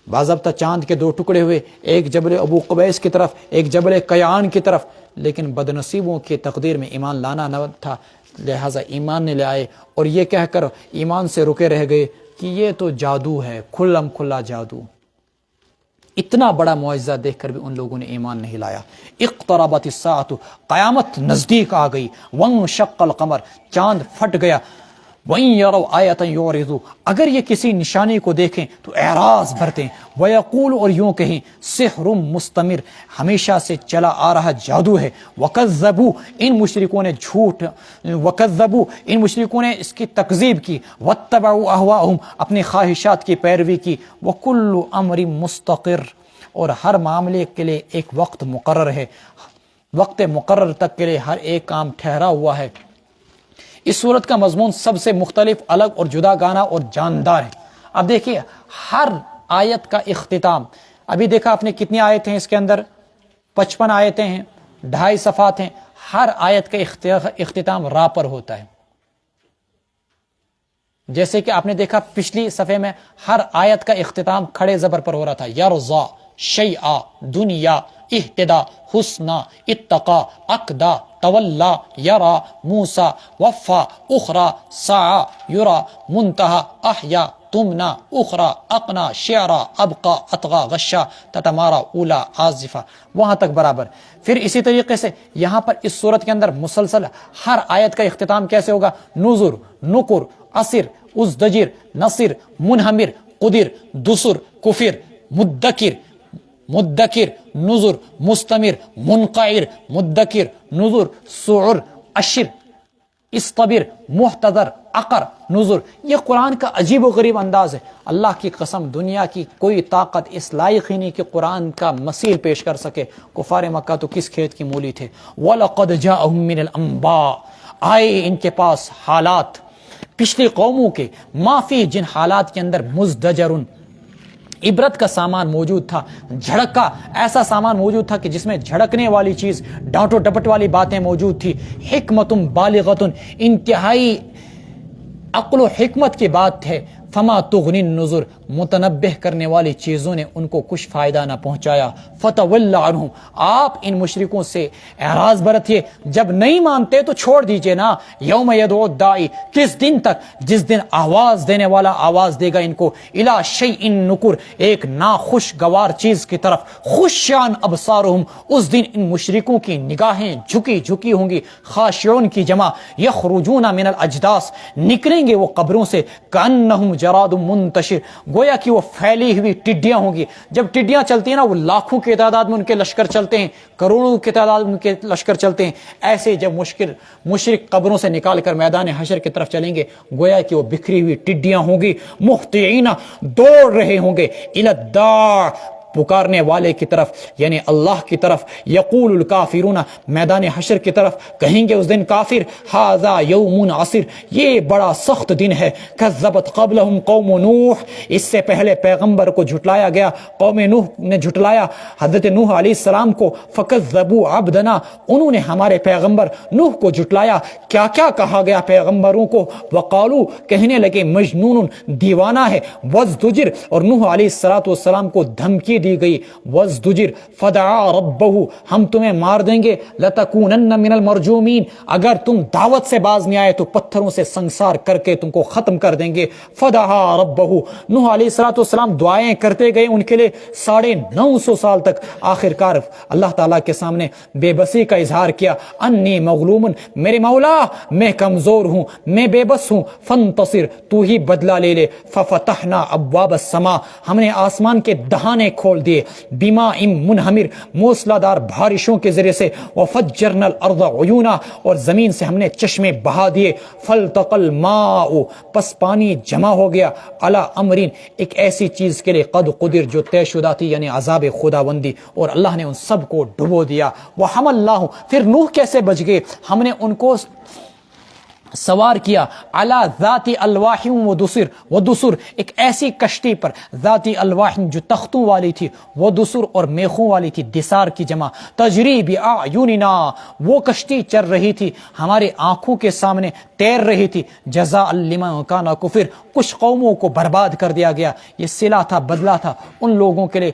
باضابطہ چاند کے 2 ٹکڑے ہوئے، ایک جبل ابو قبیس کی طرف، ایک جبل کیان کی طرف. لیکن بد نصیبوں کی تقدیر میں ایمان لانا نہ تھا، لہٰذا ایمان نہیں لے آئے اور یہ کہہ کر ایمان سے رکے رہ گئے کہ یہ تو جادو ہے، کھلم کھلا جادو. اتنا بڑا معجزہ دیکھ کر بھی ان لوگوں نے ایمان نہیں لایا. اقتربت الساعۃ قیامت نزدیک آ گئی. وانشق القمر چاند پھٹ گیا. وَإِن يَرَوْا آیَةً يُعْرِضُوا اگر یہ کسی نشانی کو دیکھیں تو اعراض بھرتے ہیں. وَيَقُولُ اور یوں کہیں سحر مستمر ہمیشہ سے چلا آ رہا جادو ہے. وَكَذَّبُوا ان مشرکوں نے جھوٹ، وَكَذَّبُوا ان مشرکوں نے اس کی تکذیب کی. وَاتَّبَعُوا أَهْوَاءَهُمْ اپنی خواہشات کی پیروی کی. وَكُلُّ أَمْرٍ مُسْتَقِرٌ اور ہر معاملے کے لیے ایک وقت مقرر ہے، وقت مقرر تک کے لیے ہر ایک کام ٹھہرا ہوا ہے. اس صورت کا مضمون سب سے مختلف، الگ اور جدا گانا اور جاندار ہے۔ اب دیکھیے ہر آیت کا اختتام، ابھی دیکھا آپ نے کتنی آیتیں ہیں اس کے اندر، 55 آیتیں ہیں، 2.5 صفحات ہیں، ہر آیت کا اختتام را پر ہوتا ہے۔ جیسے کہ آپ نے دیکھا پچھلی صفحے میں ہر آیت کا اختتام کھڑے زبر پر ہو رہا تھا، یرضا، شیئا، دنیا، اہتدا، حسنا، اتقا، اقدا، تولا، یرا، موسا، وفا، اخرا، سعا، یرا، منتہا، احیا، تمنا، اخرا، اقنا، شعرا، ابقا، اتغا، غشا، تتمارا، اولا، آزفا، وہاں تک برابر۔ پھر اسی طریقے سے یہاں پر اس صورت کے اندر مسلسل ہر آیت کا اختتام کیسے ہوگا، نذر، نکر، عصر، ازدجر، نصر، منہمر، قدر، دسر، کفر، مدکر، مدکر، نذر، مستمر، منقعر، مدکر، نذر، سعر، اشر، استبر، محتضر، عقر، نذر۔ یہ قرآن کا عجیب و غریب انداز ہے۔ اللہ کی قسم دنیا کی کوئی طاقت اس لائق ہی نہیں کہ قرآن کا مثیل پیش کر سکے۔ کفار مکہ تو کس کھیت کی مولی تھے۔ وَلَقَدْ جَاءَهُم مِّنَ الْأَنبَاءِ، آئے ان کے پاس حالات پچھلی قوموں کے، معافی جن حالات کے اندر مزدجرن، عبرت کا سامان موجود تھا، جھڑک کا ایسا سامان موجود تھا کہ جس میں جھڑکنے والی چیز، ڈانٹ و ڈپٹ والی باتیں موجود تھی، حکمتم بالغتن، انتہائی عقل و حکمت کی بات ہے، فما تغنی النذر، متنبہ کرنے والی چیزوں نے ان کو کچھ فائدہ نہ پہنچایا، فتول عنہم، آپ ان مشرکوں سے اعراض برتیے، جب نہیں مانتے تو چھوڑ دیجئے نا، یوم یدعو الداعی، کس دن تک، جس دن آواز دینے والا آواز دے گا ان کو، الی شیء نکر، ایک ناخوشگوار چیز کی طرف، خشعن ابصارہم، اس دن ان مشرکوں کی نگاہیں جھکی جھکی ہوں گی، خاشعون کی جمع، یخرجون من الاجداث، نکلیں گے وہ قبروں سے، کانہم جراد منتشر، گویا کہ وہ پھیلی ہوئی ٹڈیاں ہوں گی۔ جب ٹڈیاں چلتی ہیں نا، وہ لاکھوں کی تعداد میں ان کے لشکر چلتے ہیں، کروڑوں کی تعداد میں ان کے لشکر چلتے ہیں، ایسے جب مشرک قبروں سے نکال کر میدان حشر کی طرف چلیں گے، گویا کہ وہ بکھری ہوئی ٹڈیاں ہوں گی، مہطعین، دوڑ رہے ہوں گے، الی الداع، پکارنے والے کی طرف، یعنی اللہ کی طرف، یقول الکافرون، میدان حشر کی طرف کہیں گے اس دن کافر، ھذا یوم عسر، یہ بڑا سخت دن ہے، کذبت قبلہم قوم نوح، اس سے پہلے پیغمبر کو جھٹلایا گیا، قوم نوح نے جھٹلایا حضرت نوح علیہ السلام کو، فکذبوا عبدنا، انہوں نے ہمارے پیغمبر نوح کو جھٹلایا، کیا کیا کہا گیا پیغمبروں کو، وقالو، کہنے لگے مجنون، دیوانہ ہے، وازدجر، اور نوح علیہ السلام کو دھمکی دی گئی، وازدجر، فدعا ربہ، ہم تمہیں مار دیں گے، لتکونن من المرجومین، اگر تم دعوت سے باز نہیں آئے تو پتھروں سے سنسار کر کے تم کو ختم کر دیں گے، فدعا ربہ، نوح علیہ السلام دعائیں کرتے گئے ان کے لیے 950 سال تک، آخر کار اللہ تعالیٰ کے سامنے بے بسی کا اظہار کیا، انی مغلوم، میرے مولا میں کمزور ہوں، میں بے بس ہوں، فانتصر، تو ہی بدلہ لے لے، ففتحنا ابواب السماء، ہم نے آسمان کے دہانے کھول دیے، بما منہمر، موسلا دار بارشوں کے ذریعے سے، وفجرنا الارض عیونا، اور زمین سے ہم نے چشمے بہا دیے، فالتقى الماء، پس پانی جمع ہو گیا، علی امرین، ایک ایسی چیز کے لیے قد قدر جو طے شدہ تھی، یعنی عذاب خداوندی، اور اللہ نے ان سب کو ڈبو دیا، وحملناہ، پھر نوح کیسے بچ گئے، ہم نے ان کو سوار کیا، علی ذات الواح و دسر، ایک ایسی کشتی پر، ذاتی الواح جو تختوں والی تھی، وہ دسر اور میخوں والی تھی، دسار کی جمع، تجری باعیننا، وہ کشتی چل رہی تھی ہمارے آنکھوں کے سامنے، تیر رہی تھی، جزاء لمن کان کفر، کچھ قوموں کو برباد کر دیا گیا، یہ صلہ تھا، بدلہ تھا ان لوگوں کے لیے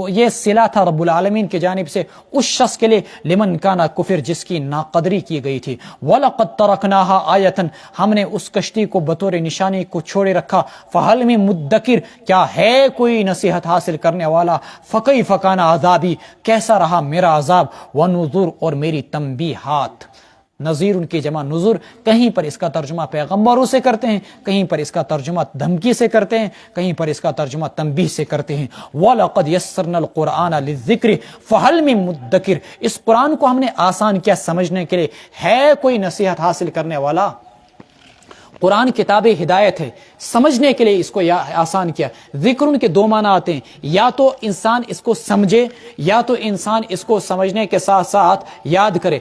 یہ صلہ تھا رب العالمین کی جانب سے اس شخص کے لیے، لمن کان کفر، جس کی ناقدری کی گئی تھی، وَلَقَدْ تَرَكْنَاهَا آیَةً، ہم نے اس کشتی کو بطور نشانی کو چھوڑے رکھا، فَهَلْ مِن مُدَّكِرٍ، کیا ہے کوئی نصیحت حاصل کرنے والا، فَكَيْفَ كَانَ عَذَابِي، کیسا رہا میرا عذاب، وَنُذُرْ، اور میری تنبیہات، نذیر ان کی جمع نذر، کہیں پر اس کا ترجمہ پیغمبروں سے کرتے ہیں، کہیں پر اس کا ترجمہ دھمکی سے کرتے ہیں، کہیں پر اس کا ترجمہ تنبیہ سے کرتے ہیں، وَلَقَدْ يَسَّرْنَا الْقُرْآنَ لِلذِّكْرِ فَهَلْ مِن مُدَّكِرٍ، اس قرآن کو ہم نے آسان کیا سمجھنے کے لیے، ہے کوئی نصیحت حاصل کرنے والا، قرآن کتاب ہدایت ہے، سمجھنے کے لیے اس کو آسان کیا۔ ذکر ان کے دو معنی آتے ہیں، یا تو انسان اس کو سمجھے یا تو انسان اس کو سمجھنے کے ساتھ ساتھ یاد کرے۔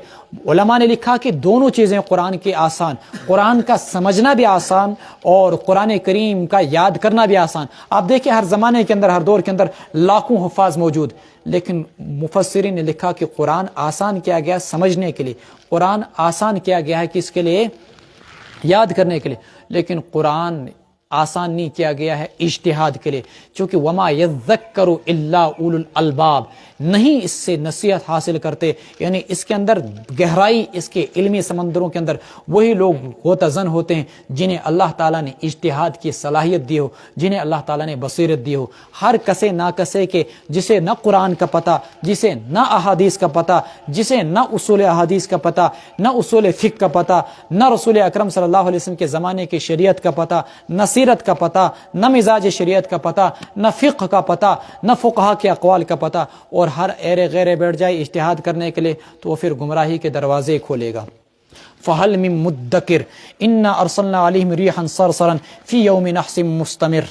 علماء نے لکھا کہ دونوں چیزیں قرآن کی آسان، قرآن کا سمجھنا بھی آسان اور قرآن کریم کا یاد کرنا بھی آسان۔ آپ دیکھیں ہر زمانے کے اندر، ہر دور کے اندر لاکھوں حفاظ موجود، لیکن مفسرین نے لکھا کہ قرآن آسان کیا گیا سمجھنے کے لیے، قرآن آسان کیا گیا ہے کس کے لیے؟ یاد کرنے کے لیے، لیکن قرآن آسان نہیں کیا گیا ہے اجتہاد کے لیے، چونکہ وما یذکر الا اولو الالباب، نہیں اس سے نصیحت حاصل کرتے، یعنی اس کے اندر گہرائی، اس کے علمی سمندروں کے اندر وہی لوگ غوطہ ہوتے ہیں جنہیں اللہ تعالیٰ نے اجتہاد کی صلاحیت دی ہو، جنہیں اللہ تعالیٰ نے بصیرت دی ہو۔ ہر کسے نہ کسے کے جسے نہ قرآن کا پتہ، جسے نہ احادیث کا پتہ، جسے نہ اصول احادیث کا پتہ، نہ اصول فقہ کا پتہ، نہ رسول اکرم صلی اللہ علیہ وسلم کے زمانے کی شریعت کا پتہ، نہ سیرت کا پتہ، نہ مزاج شریعت کا پتہ، نہ فقہ کا پتہ، نہ فقہا کے اقوال کا پتہ، اور ہر ایرے غیرے بیٹھ جائے اجتہاد کرنے کے لیے، تو وہ پھر گمراہی کے دروازے کھولے گا۔ فَهَلْ مِن مُدَّكِرٍ إِنَّا أَرْسَلْنَا عَلَيْهِمْ رِيحًا صَرْصَرًا فِي يَوْمِ نَحْسٍ مُسْتَمِرٍ۔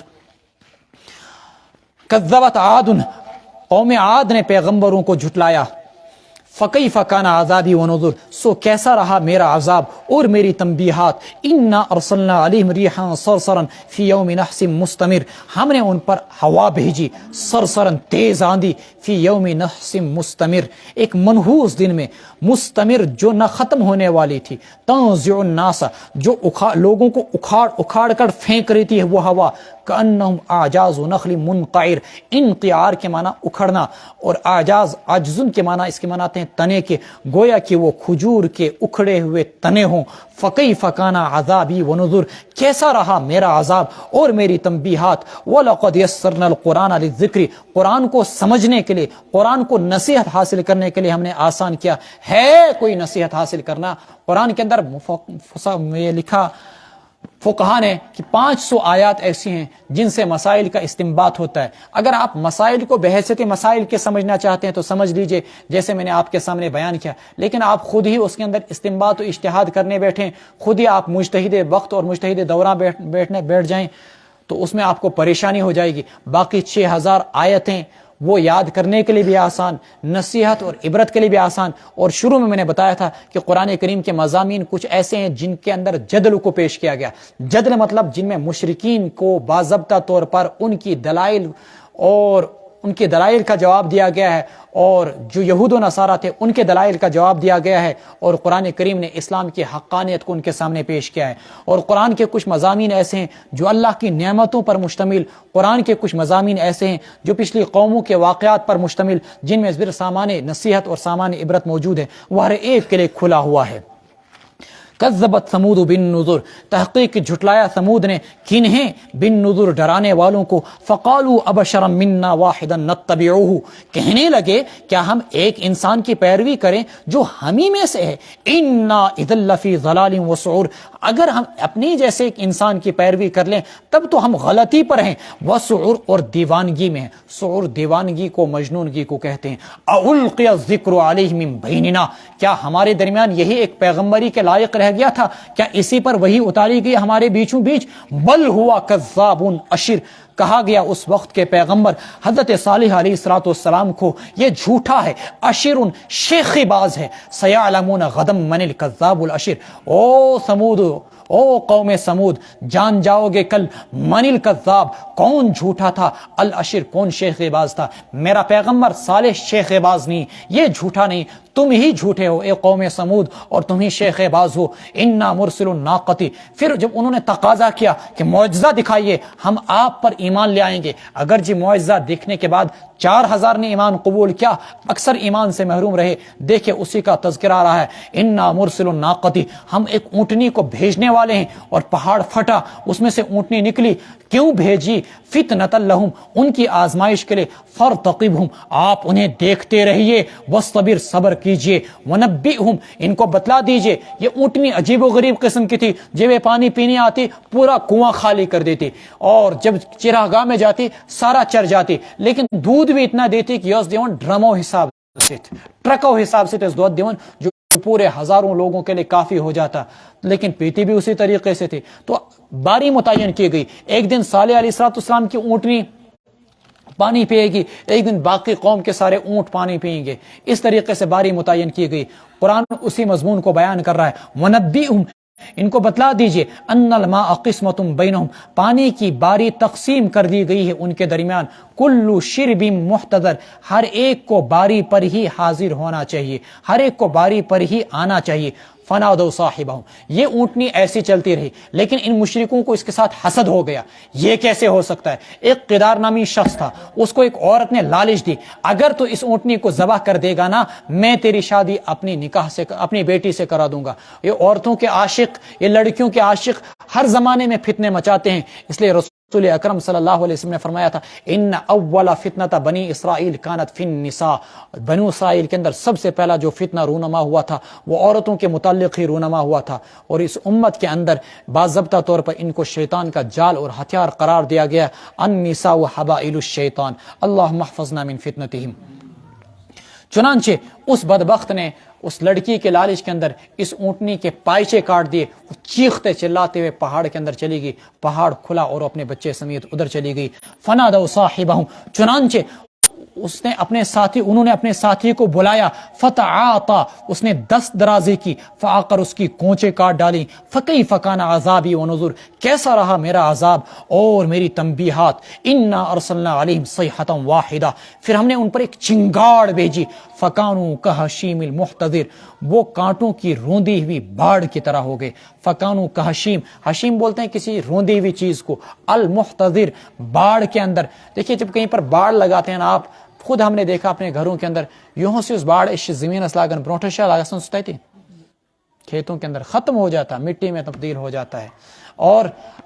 كَذَّبَتْ عَادٌ، قوم عاد نے پیغمبروں کو جھٹلایا۔ فَكَيْفَ كَانَ عَذَابِي وَنُذُرِ، سو کیسا رہا میرا عذاب اور میری تنبیہات۔ إِنَّا أَرْسَلْنَا عَلَيْهِمْ رِيحًا صَرْصَرًا فِي يَوْمِ نَحْسٍ مُسْتَمِرٍ، ہم نے ان پر ہوا بھیجی، صرصراً تیز آندھی، فی یوم نحس مستمر، ایک منحوس دن میں، مستمر جو نہ ختم ہونے والی تھی، تنزع الناس جو لوگوں کو اکھاڑ کر پھینک رہی تھی وہ ہوا، کأنہم اعجاز نخل منقعر، انقعار کے معنی اکھڑنا، اور اعجاز عجزن کے معنی اس کے معنی آتے ہیں تنے کے، گویا کہ وہ کھجور کے اکھڑے ہوئے تنے ہوں۔ فَكَيْفَ كَانَ عَذَابِي وَنُذُرِ، کیسا رہا میرا عذاب اور میری تنبیہات۔ وَلَقَدْ يَسَّرْنَا الْقُرْآنَ لِلذِّكْرِ، قرآن کو سمجھنے کے لیے، قرآن کو نصیحت حاصل کرنے کے لیے ہم نے آسان کیا ہے۔ کوئی نصیحت حاصل کرنا قرآن کے اندر یہ لکھا فقہا نے کہ 500 آیات ایسی ہیں جن سے مسائل کا استنباط ہوتا ہے۔ اگر آپ مسائل کو بحیثیت مسائل کے سمجھنا چاہتے ہیں تو سمجھ لیجئے، جیسے میں نے آپ کے سامنے بیان کیا، لیکن آپ خود ہی اس کے اندر استنباط و اجتہاد کرنے بیٹھیں، خود ہی آپ مجتہد وقت اور مجتہد دورہ بیٹھ جائیں، تو اس میں آپ کو پریشانی ہو جائے گی۔ باقی 6000 آیتیں وہ یاد کرنے کے لیے بھی آسان، نصیحت اور عبرت کے لیے بھی آسان۔ اور شروع میں نے بتایا تھا کہ قرآن کریم کے مضامین کچھ ایسے ہیں جن کے اندر جدل کو پیش کیا گیا، جدل مطلب جن میں مشرکین کو باضابطہ طور پر ان کی دلائل اور ان کے دلائل کا جواب دیا گیا ہے، اور جو یہود و نصارہ تھے ان کے دلائل کا جواب دیا گیا ہے، اور قرآن کریم نے اسلام کی حقانیت کو ان کے سامنے پیش کیا ہے۔ اور قرآن کے کچھ مضامین ایسے ہیں جو اللہ کی نعمتوں پر مشتمل، قرآن کے کچھ مضامین ایسے ہیں جو پچھلی قوموں کے واقعات پر مشتمل، جن میں صرف سامان نصیحت اور سامان عبرت موجود ہے، وہ ہر ایک کے لیے کھلا ہوا ہے۔ کذبت ثمود بالنذر، تحقیق جھٹلایا ثمود نے کنہیں؟ بالنذر، ڈرانے والوں کو۔ فقالوا ابشرا منا واحدا نتبعوه، کہنے لگے کیا ہم ایک انسان کی پیروی کریں جو ہم ہی میں سے ہے؟ انا اذا لفی ضلال وسعور، اگر ہم اپنی جیسے ایک انسان کی پیروی کر لیں تب تو ہم غلطی پر ہیں، وسعور، اور دیوانگی میں ہیں۔ سعور دیوانگی کو، مجنونگی کو کہتے ہیں۔ اولقی الذکر علیہ من بیننا، کیا ہمارے درمیان یہی ایک پیغمبری کے لائق رہ گیا تھا؟ کیا اسی پر وہی اتاری گئی ہمارے بیچوں بیچ؟ بل ہوا کذاب اشر، کہا گیا اس وقت کے پیغمبر حضرت صالح علیہ السلام کو یہ جھوٹا ہے، اشر شیخی باز ہے۔ سیعلمون غدم من الکذاب الاشر، او سمود، او قوم سمود، جان جاؤ گے کل من الکذاب، کون جھوٹا تھا، الاشر، کون شیخ باز تھا۔ میرا پیغمبر صالح شیخ باز نہیں، یہ جھوٹا نہیں، تم ہی جھوٹے ہو اے قوم سمود، اور تم ہی شیخ باز ہو۔ انا مرسل الناقتی، پھر جب انہوں نے تقاضا کیا کہ معجزہ دکھائیے، ہم آپ پر ایمان لے آئیں گے، اگر جی معجزہ دیکھنے کے بعد 4000 نے ایمان قبول کیا، اکثر ایمان سے محروم رہے، دیکھیں اسی کا تذکرہ آ رہا ہے۔ انا مرسل الناقتی، ہم ایک اونٹنی کو بھیجنے والے ہیں، اور پہاڑ پھٹا، اس میں سے اونٹنی نکلی، کیوں بھیجی؟ فتنۃ لہم، ان کی آزمائش کے لیے، فرتقبہم، آپ انہیں دیکھتے رہیے، واصطبر، صبر کیجئے، ونبئہم، ان کو بتلا دیجئے۔ یہ اونٹنی عجیب و غریب قسم کی تھی، جب یہ پانی پینے آتی پورا کنواں خالی کر دیتی، اور جب چراگاہ میں جاتی سارا چر جاتی، لیکن دودھ بھی اتنا دیتی کہ یوز دیون ڈرمو حساب سے، ٹرکو حساب سے دودھ دیون، جو پورے ہزاروں لوگوں کے لیے کافی ہو جاتا، لیکن پیتی بھی اسی طریقے سے تھی۔ تو باری متعین کی گئی، ایک دن صالح علیہ السلام کی اونٹنی پانی پیے گی، ایک دن باقی قوم کے سارے اونٹ پانی پئیں گے، اس طریقے سے باری متعین کی گئی۔ قرآن اسی مضمون کو بیان کر رہا ہے، وَنَبِّئْهُمْ، ان کو بتلا دیجئے، ان الماء قسمۃ بینہم، پانی کی باری تقسیم کر دی گئی ہے ان کے درمیان، کل شرب محتضر، ہر ایک کو باری پر ہی حاضر ہونا چاہیے، ہر ایک کو باری پر ہی آنا چاہیے۔ فنادوا صاحبہم، یہ اونٹنی ایسی چلتی رہی، لیکن ان مشرکوں کو اس کے ساتھ حسد ہو گیا، یہ کیسے ہو سکتا ہے؟ ایک قدار نامی شخص تھا، اس کو ایک عورت نے لالچ دی، اگر تو اس اونٹنی کو ذبح کر دے گا نا، میں تیری شادی اپنی نکاح سے، اپنی بیٹی سے کرا دوں گا۔ یہ عورتوں کے عاشق، یہ لڑکیوں کے عاشق ہر زمانے میں فتنے مچاتے ہیں، اس لیے رسول اکرم صلی اللہ علیہ وسلم نے فرمایا تھا، ان اول فتنۃ بنی اسرائیل کانت فی النساء، بنو اسرائیل کے اندر سب سے پہلا جو فتنہ رونما ہوا تھا وہ عورتوں کے متعلق ہی رونما ہوا تھا، اور اس امت کے اندر باضابطہ طور پر ان کو شیطان کا جال اور ہتھیار قرار دیا گیا، النساء حبائل الشیطان، اللہم احفظنا من فتنتہم۔ چنانچہ اس بدبخت نے اس لڑکی کے لالچ کے اندر اس اونٹنی کے پائچے کاٹ دیے، وہ چیختے چلاتے ہوئے پہاڑ کے اندر چلی گئی، پہاڑ کھلا اور اپنے بچے سمیت ادھر چلی گئی۔ فنادوا صاحبہم، چنانچہ انہوں نے اپنے ساتھی کو بلایا، فتعاطا، اس نے دست درازی کی، فعقر، اس کی کونچے کاٹ ڈالی، فکیف کان عذابی ونذر، کیسا رہا میرا عذاب اور میری تنبیہات، انا ارسلنا علیہم صیحۃ واحدہ، پھر ہم نے ان پر ایک چنگاڑ بھیجی، فکانوا کہشیم المحتضر، وہ کانٹوں کی روندی ہوئی باڑ کی طرح ہو گئے، فکانوا کہشیم، حشیم بولتے ہیں کسی روندی ہوئی چیز کو، المحتضر، باڑ کے اندر۔ دیکھیے جب کہیں پر باڑ لگاتے ہیں نا آپ، خود ہم نے دیکھا اپنے گھروں کے اندر، یوں سے اس باڑ اس زمین اس لاگن برونٹشا لاگسن ستا تھی، کھیتوں کے اندر ختم ہو جاتا، مٹی میں تبدیل ہو جاتا ہے۔ اور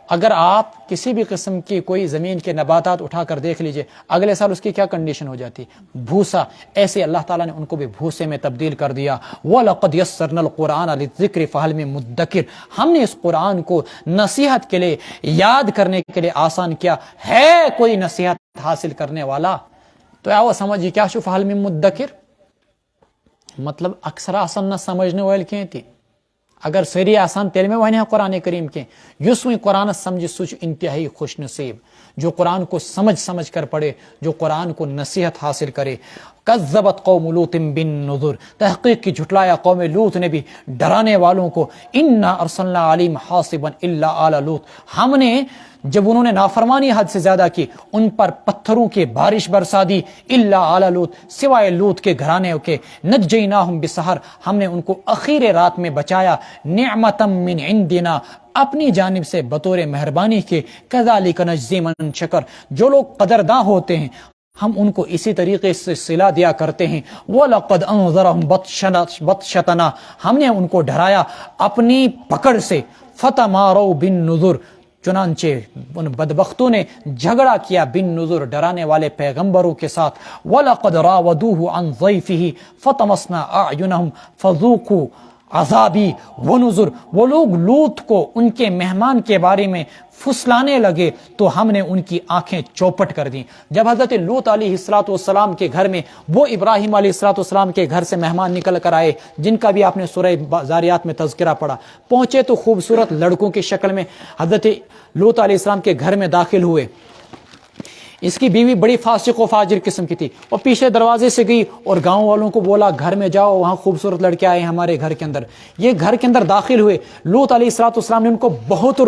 اگر آپ کسی بھی قسم کی کوئی زمین کے نباتات اٹھا کر دیکھ لیجئے، اگلے سال اس کی کیا کنڈیشن ہو جاتی، بھوسا، ایسے اللہ تعالیٰ نے ان کو بھی بھوسے میں تبدیل کر دیا۔ وَلَقَدْ يَسَّرْنَا الْقُرْآنَ لِلذِّكْرِ فَهَلْ مِن مُدَّكِرٍ، ہم نے اس قرآن کو نصیحت کے لیے، یاد کرنے کے لیے آسان کیا، ہے کوئی نصیحت حاصل کرنے والا؟ تو آؤ سمجھیے کیا شو فَهَلْ مِن مُدَّكِرٍ، مطلب اکثر آسان نہ سمجھنے والے کہیں تھی، اگر سری آسان تیل میں وہاں قرآن کریم کے یس وی قرآن سمجھ سوچ انتہائی خوش نصیب، جو قرآن کو سمجھ کر پڑھے، جو قرآن کو نصیحت حاصل کرے۔ کذبت قوم لوط بالنذر، تحقیق کی جھٹلایا قوم لوط نے بھی ڈرانے والوں کو، انا ارسلنا علیہم حاصبا الا آل لوط، ہم نے جب انہوں نے نافرمانی حد سے زیادہ کی ان پر پتھروں کی بارش برسا دی، الا آل لوط، سوائے لوط کے گھرانے کے، نجیناہم بسحر، ہم نے ان کو اخیر رات میں بچایا، نعمتا من عندنا، اپنی جانب سے بطور مہربانی کے، کذالک نجزی من شکر، جو لوگ قدرداں ہوتے ہیں ہم ان کو اسی طریقے سے صلہ دیا کرتے ہیں۔ وَلَقَدْ أَنذَرَهُمْ بَطْشَتَنَا، ہم نے ان کو ڈرایا اپنی پکڑ سے، فَتَمَارَوْا بِالنُّذُرِ، چنانچہ ان بدبختوں نے جھگڑا کیا بالنذر، ڈرانے والے پیغمبروں کے ساتھ۔ وَلَقَدْ رَاوَدُوهُ عَنْ ضَيْفِهِ فَطَمَسْنَا أَعْيُنَهُمْ فَذُوقُوا عذابی ونذر، وہ لوگ لوط کو ان کے مہمان کے بارے میں پھسلانے لگے تو ہم نے ان کی آنکھیں چوپٹ کر دیں۔ جب حضرت لوط علیہ السلام کے گھر میں وہ ابراہیم علیہ السلام کے گھر سے مہمان نکل کر آئے، جن کا بھی آپ نے سورہ ذاریات میں تذکرہ پڑھا، پہنچے تو خوبصورت لڑکوں کی شکل میں حضرت لوط علیہ السلام کے گھر میں داخل ہوئے۔ اس کی بیوی بڑی فاسق و فاجر قسم کی تھی، وہ پیچھے دروازے سے گئی اور گاؤں والوں کو بولا گھر میں جاؤ، وہاں خوبصورت لڑکے آئے ہیں ہمارے گھر کے اندر۔ یہ گھر کے اندر داخل ہوئے، لوط علیہ السلام نے ان کو بہت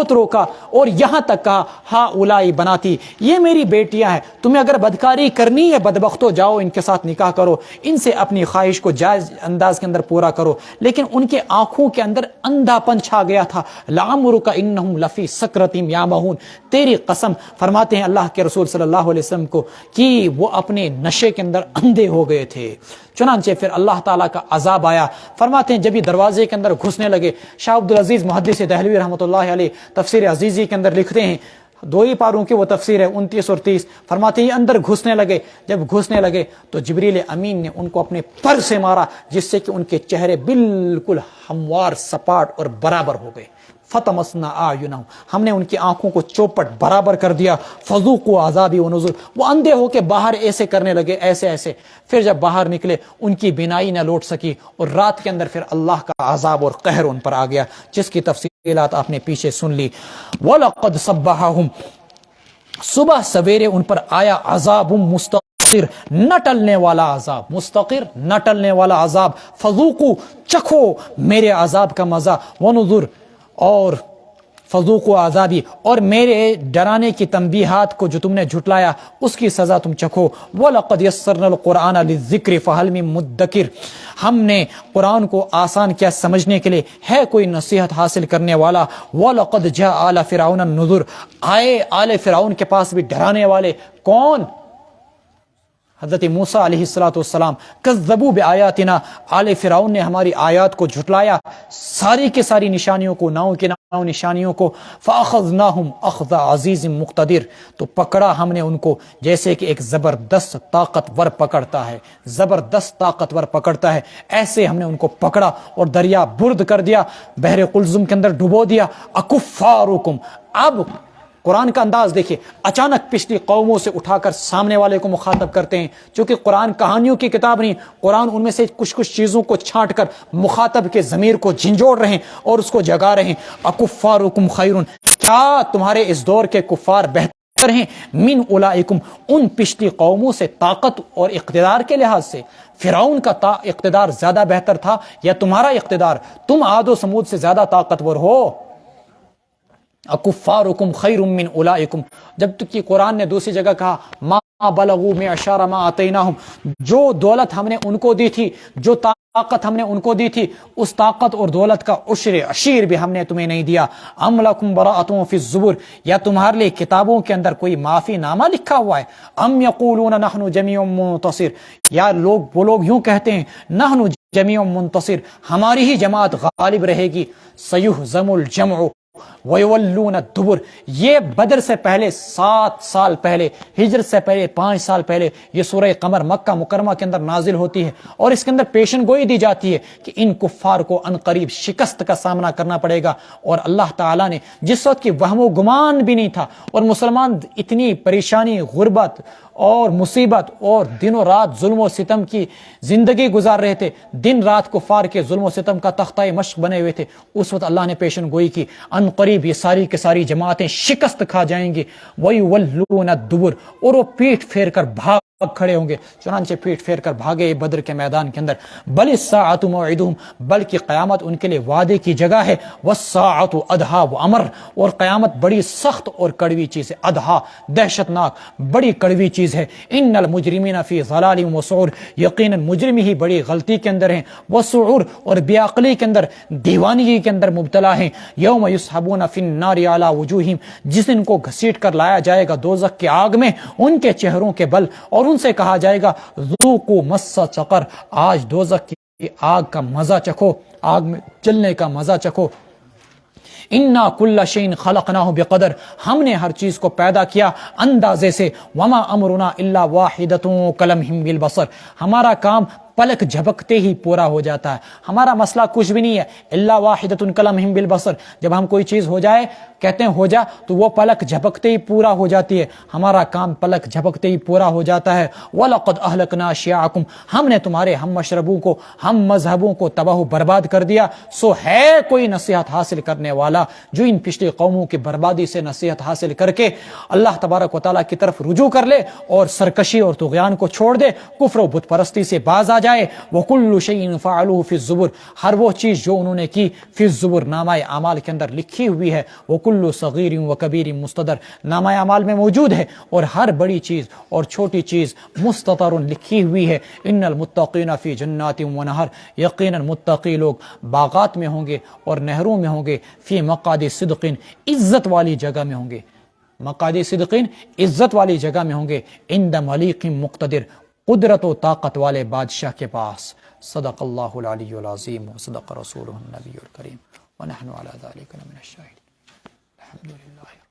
روکا اور یہاں تک کہا، ہا اولائی بناتی، یہ میری بیٹیاں ہیں، تمہیں اگر بدکاری کرنی ہے بدبختو، جاؤ ان کے ساتھ نکاح کرو، ان سے اپنی خواہش کو جائز انداز کے اندر پورا کرو۔ لیکن ان کے آنکھوں کے اندر اندھا پن چھا گیا تھا۔ لعمرک انہم لفی سکرتہم یعمہون، تیری قسم، فرماتے ہیں اللہ کے رسول صلی اللہ علیہ وسلم کو، کہ وہ اپنے نشے کے اندر اندھے ہو گئے تھے۔ چنانچہ پھر اللہ تعالیٰ کا عذاب آیا۔ فرماتے ہیں جب یہ دروازے کے اندر گھسنے لگے، شاہ عبدالعزیز محدث دہلوی رحمۃ اللہ علیہ تفسیر عزیزی کے اندر لکھتے ہیں، 2 ہی پاروں کی وہ تفسیر ہے 29 اور 30، فرماتے ہیں یہ اندر گھسنے لگے، جب گھسنے لگے تو جبریل امین نے ان کو اپنے پر سے مارا، جس سے کہ ان کے چہرے بالکل ہموار، سپاٹ اور برابر ہو گئے۔ فتمسنا اعینہم، ہم نے ان کی آنکھوں کو چوپٹ برابر کر دیا، فذوقوا عذابی ونذر، وہ اندھے ہو کے باہر ایسے کرنے لگے، ایسے ایسے، پھر جب باہر نکلے ان کی بینائی نہ لوٹ سکی، اور رات کے اندر پھر اللہ کا عذاب اور قہر ان پر آ گیا، جس کی تفصیلات آپ نے پیچھے سن لی۔ وَلَقَدْ صَبَّحَهُمْ، صبح سویرے ان پر آیا عذاب مستقر، نہ ٹلنے والا عذاب، مستقر نہ ٹلنے والا عذاب، فذوقوا، چکھو میرے عذاب کا مزہ، ونذر، اور فذوقوا عذابی، اور میرے ڈرانے کی تنبیہات کو جو تم نے جھٹلایا اس کی سزا تم چکھو۔ وَلَقَدْ يَسَّرْنَا الْقُرْآنَ لِلذِّكْرِ فَهَلْ مِن مُدَّكِرٍ، ہم نے قرآن کو آسان کیا سمجھنے کے لیے، ہے کوئی نصیحت حاصل کرنے والا۔ وَلَقَدْ جَاءَ آلَ فِرْعَوْنَ النُّذُرُ، آئے آل فرعون کے پاس بھی ڈرانے والے، کون؟ حضرت موسیٰ علیہ السلام، کذبوا بآیاتنا، آل فرعون نے ہماری آیات کو جھٹلایا، ساری کے ساری نشانیوں کو، ناؤں کے ناؤں نشانیوں کو، فأخذناہم اخذ عزیز مقتدر، تو پکڑا ہم نے ان کو جیسے کہ ایک زبردست طاقتور پکڑتا ہے، زبردست طاقتور پکڑتا ہے، ایسے ہم نے ان کو پکڑا اور دریا برد کر دیا، بحر قلزم کے اندر ڈبو دیا۔ اکفارکم، اب قرآن کا انداز دیکھیے، اچانک پچھلی قوموں سے اٹھا کر سامنے والے کو مخاطب کرتے ہیں، چونکہ قرآن کہانیوں کی کتاب نہیں، قرآن ان میں سے کچھ چیزوں کو چھانٹ کر مخاطب کے ضمیر کو جھنجھوڑ رہے ہیں اور اس کو جگا رہے ہیں۔ اکفارکم خیرون، کیا تمہارے اس دور کے کفار بہتر ہیں، من اولئکم، ان پچھلی قوموں سے طاقت اور اقتدار کے لحاظ سے؟ فرعون کا اقتدار زیادہ بہتر تھا یا تمہارا اقتدار؟ تم عاد و سمود سے زیادہ طاقتور ہو۔ اکفارکم خیر من اولئکم، جب تک کہ قرآن نے دوسری جگہ کہا ما بلغوا معشار ما آتیناہم، جو دولت ہم نے ان کو دی تھی، جو طاقت ہم نے ان کو دی تھی، اس طاقت اور دولت کا عشیر بھی ہم نے تمہیں نہیں دیا۔ ام لکم براءۃ فی الزبر، یا تمہارے لیے کتابوں کے اندر کوئی معافی نامہ لکھا ہوا ہے؟ ام یقولون نحن جمیع منتصر، یا وہ لوگ یوں کہتے ہیں نحن جمیع منتصر، ہماری ہی جماعت غالب رہے گی۔ سیہزم الجمع وَيُوَلُّونَ الدُّبُرَ، یہ بدر سے پہلے 7 سال پہلے، ہجرت سے پہلے 5 سال پہلے یہ سورہ قمر مکہ مکرمہ کے اندر نازل ہوتی ہے، اور اس کے اندر پیشن گوئی دی جاتی ہے کہ ان کفار کو عنقریب شکست کا سامنا کرنا پڑے گا۔ اور اللہ تعالیٰ نے جس وقت کی وہم و گمان بھی نہیں تھا، اور مسلمان اتنی پریشانی، غربت اور مصیبت اور دن و رات ظلم و ستم کی زندگی گزار رہے تھے، دن رات کفار کے ظلم و ستم کا تختہ مشق بنے ہوئے تھے، اس وقت اللہ نے پیشن گوئی کی ان قریب یہ ساری کے ساری جماعتیں شکست کھا جائیں گی۔ وَيُوَلُّونَ الدُّبُرَ، اور وہ پیٹ پھیر کر بھاگ کھڑے ہوں گے، چنانچہ پیٹ پھیر کر بھاگے بدر کے میدان کے اندر۔ بل الساعۃ موعدہم، بلکہ قیامت ان کے لیے وعدے کی جگہ ہے۔ والساعۃ ادھیٰ وامر، اور قیامت بڑی سخت اور کڑوی چیز ہے، ادھیٰ دہشتناک بڑی کڑوی چیز ہے۔ ان المجرمین فی ضلال وسعور، یقیناً مجرم ہی بڑی غلطی کے اندر ہیں، وسعور، اور بے عقلی کے اندر، دیوانگی کے اندر مبتلا ہیں۔ یوم یسحبون فی النار علی وجوہہم، جس دن کو گھسیٹ کر لایا جائے گا دوزخ کی آگ میں ان کے چہروں کے بل، اور ان سے کہا جائے گا ذوقوا مس سقر، آج دوزخ کی آگ کا مزہ چکھو، آگ میں جلنے کا مزہ چکھو۔ انا کل شیء خلقناہ بقدر، ہم نے ہر چیز کو پیدا کیا اندازے سے۔ وما امرنا الا واحدۃ کلمح بالبصر، ہمارا کام پلک جھپکتے ہی پورا ہو جاتا ہے، ہمارا مسئلہ کچھ بھی نہیں ہے۔ الا واحدۃ کلمح بالبصر، جب ہم کوئی چیز ہو جائے کہتے ہیں ہو جا تو وہ پلک جھپکتے ہی پورا ہو جاتی ہے، ہمارا کام پلک جھپکتے ہی پورا ہو جاتا ہے۔ وَلَقَدْ أَهْلَكْنَا أَشْيَاعَكُمْ، ہم نے تمہارے ہم مشربوں کو، ہم مذہبوں کو تباہ و برباد کر دیا۔ سو ہے کوئی نصیحت حاصل کرنے والا جو ان پچھلی قوموں کی بربادی سے نصیحت حاصل کر کے اللہ تبارک و تعالیٰ کی طرف رجوع کر لے اور سرکشی اور طغیان کو چھوڑ دے، کفر و بت پرستی سے باز آ جائے۔ وَكُلُّ شَيْءٍ فَعَلُوهُ فِي الزُّبُرِ، ہر وہ چیز جو انہوں نے کی فی الزبر نامہ اعمال کے اندر لکھی ہوئی ہے۔ وَكُلُّ صَغِيرٍ وَكَبِيرٍ مُسْتَدَر، نامہ اعمال میں موجود ہے، اور ہر بڑی چیز اور چھوٹی چیز مستطر لکھی ہوئی ہے۔ ان المتقین فی جنات ونہر، یقیناً متقی لوگ باغات میں ہوں گے اور نہروں میں ہوں گے، فی مقعد صدق، عزت والی جگہ میں ہوں گے، مقعد صدق عزت والی جگہ میں ہوں گے، عند ملیک مقتدر، قدرت و طاقت والے بادشاہ کے پاس۔ صدق اللہ العلی العظیم وصدق رسولہ النبی الکریم ونحن علی ذلک من الشاہدین۔ الحمدللہ۔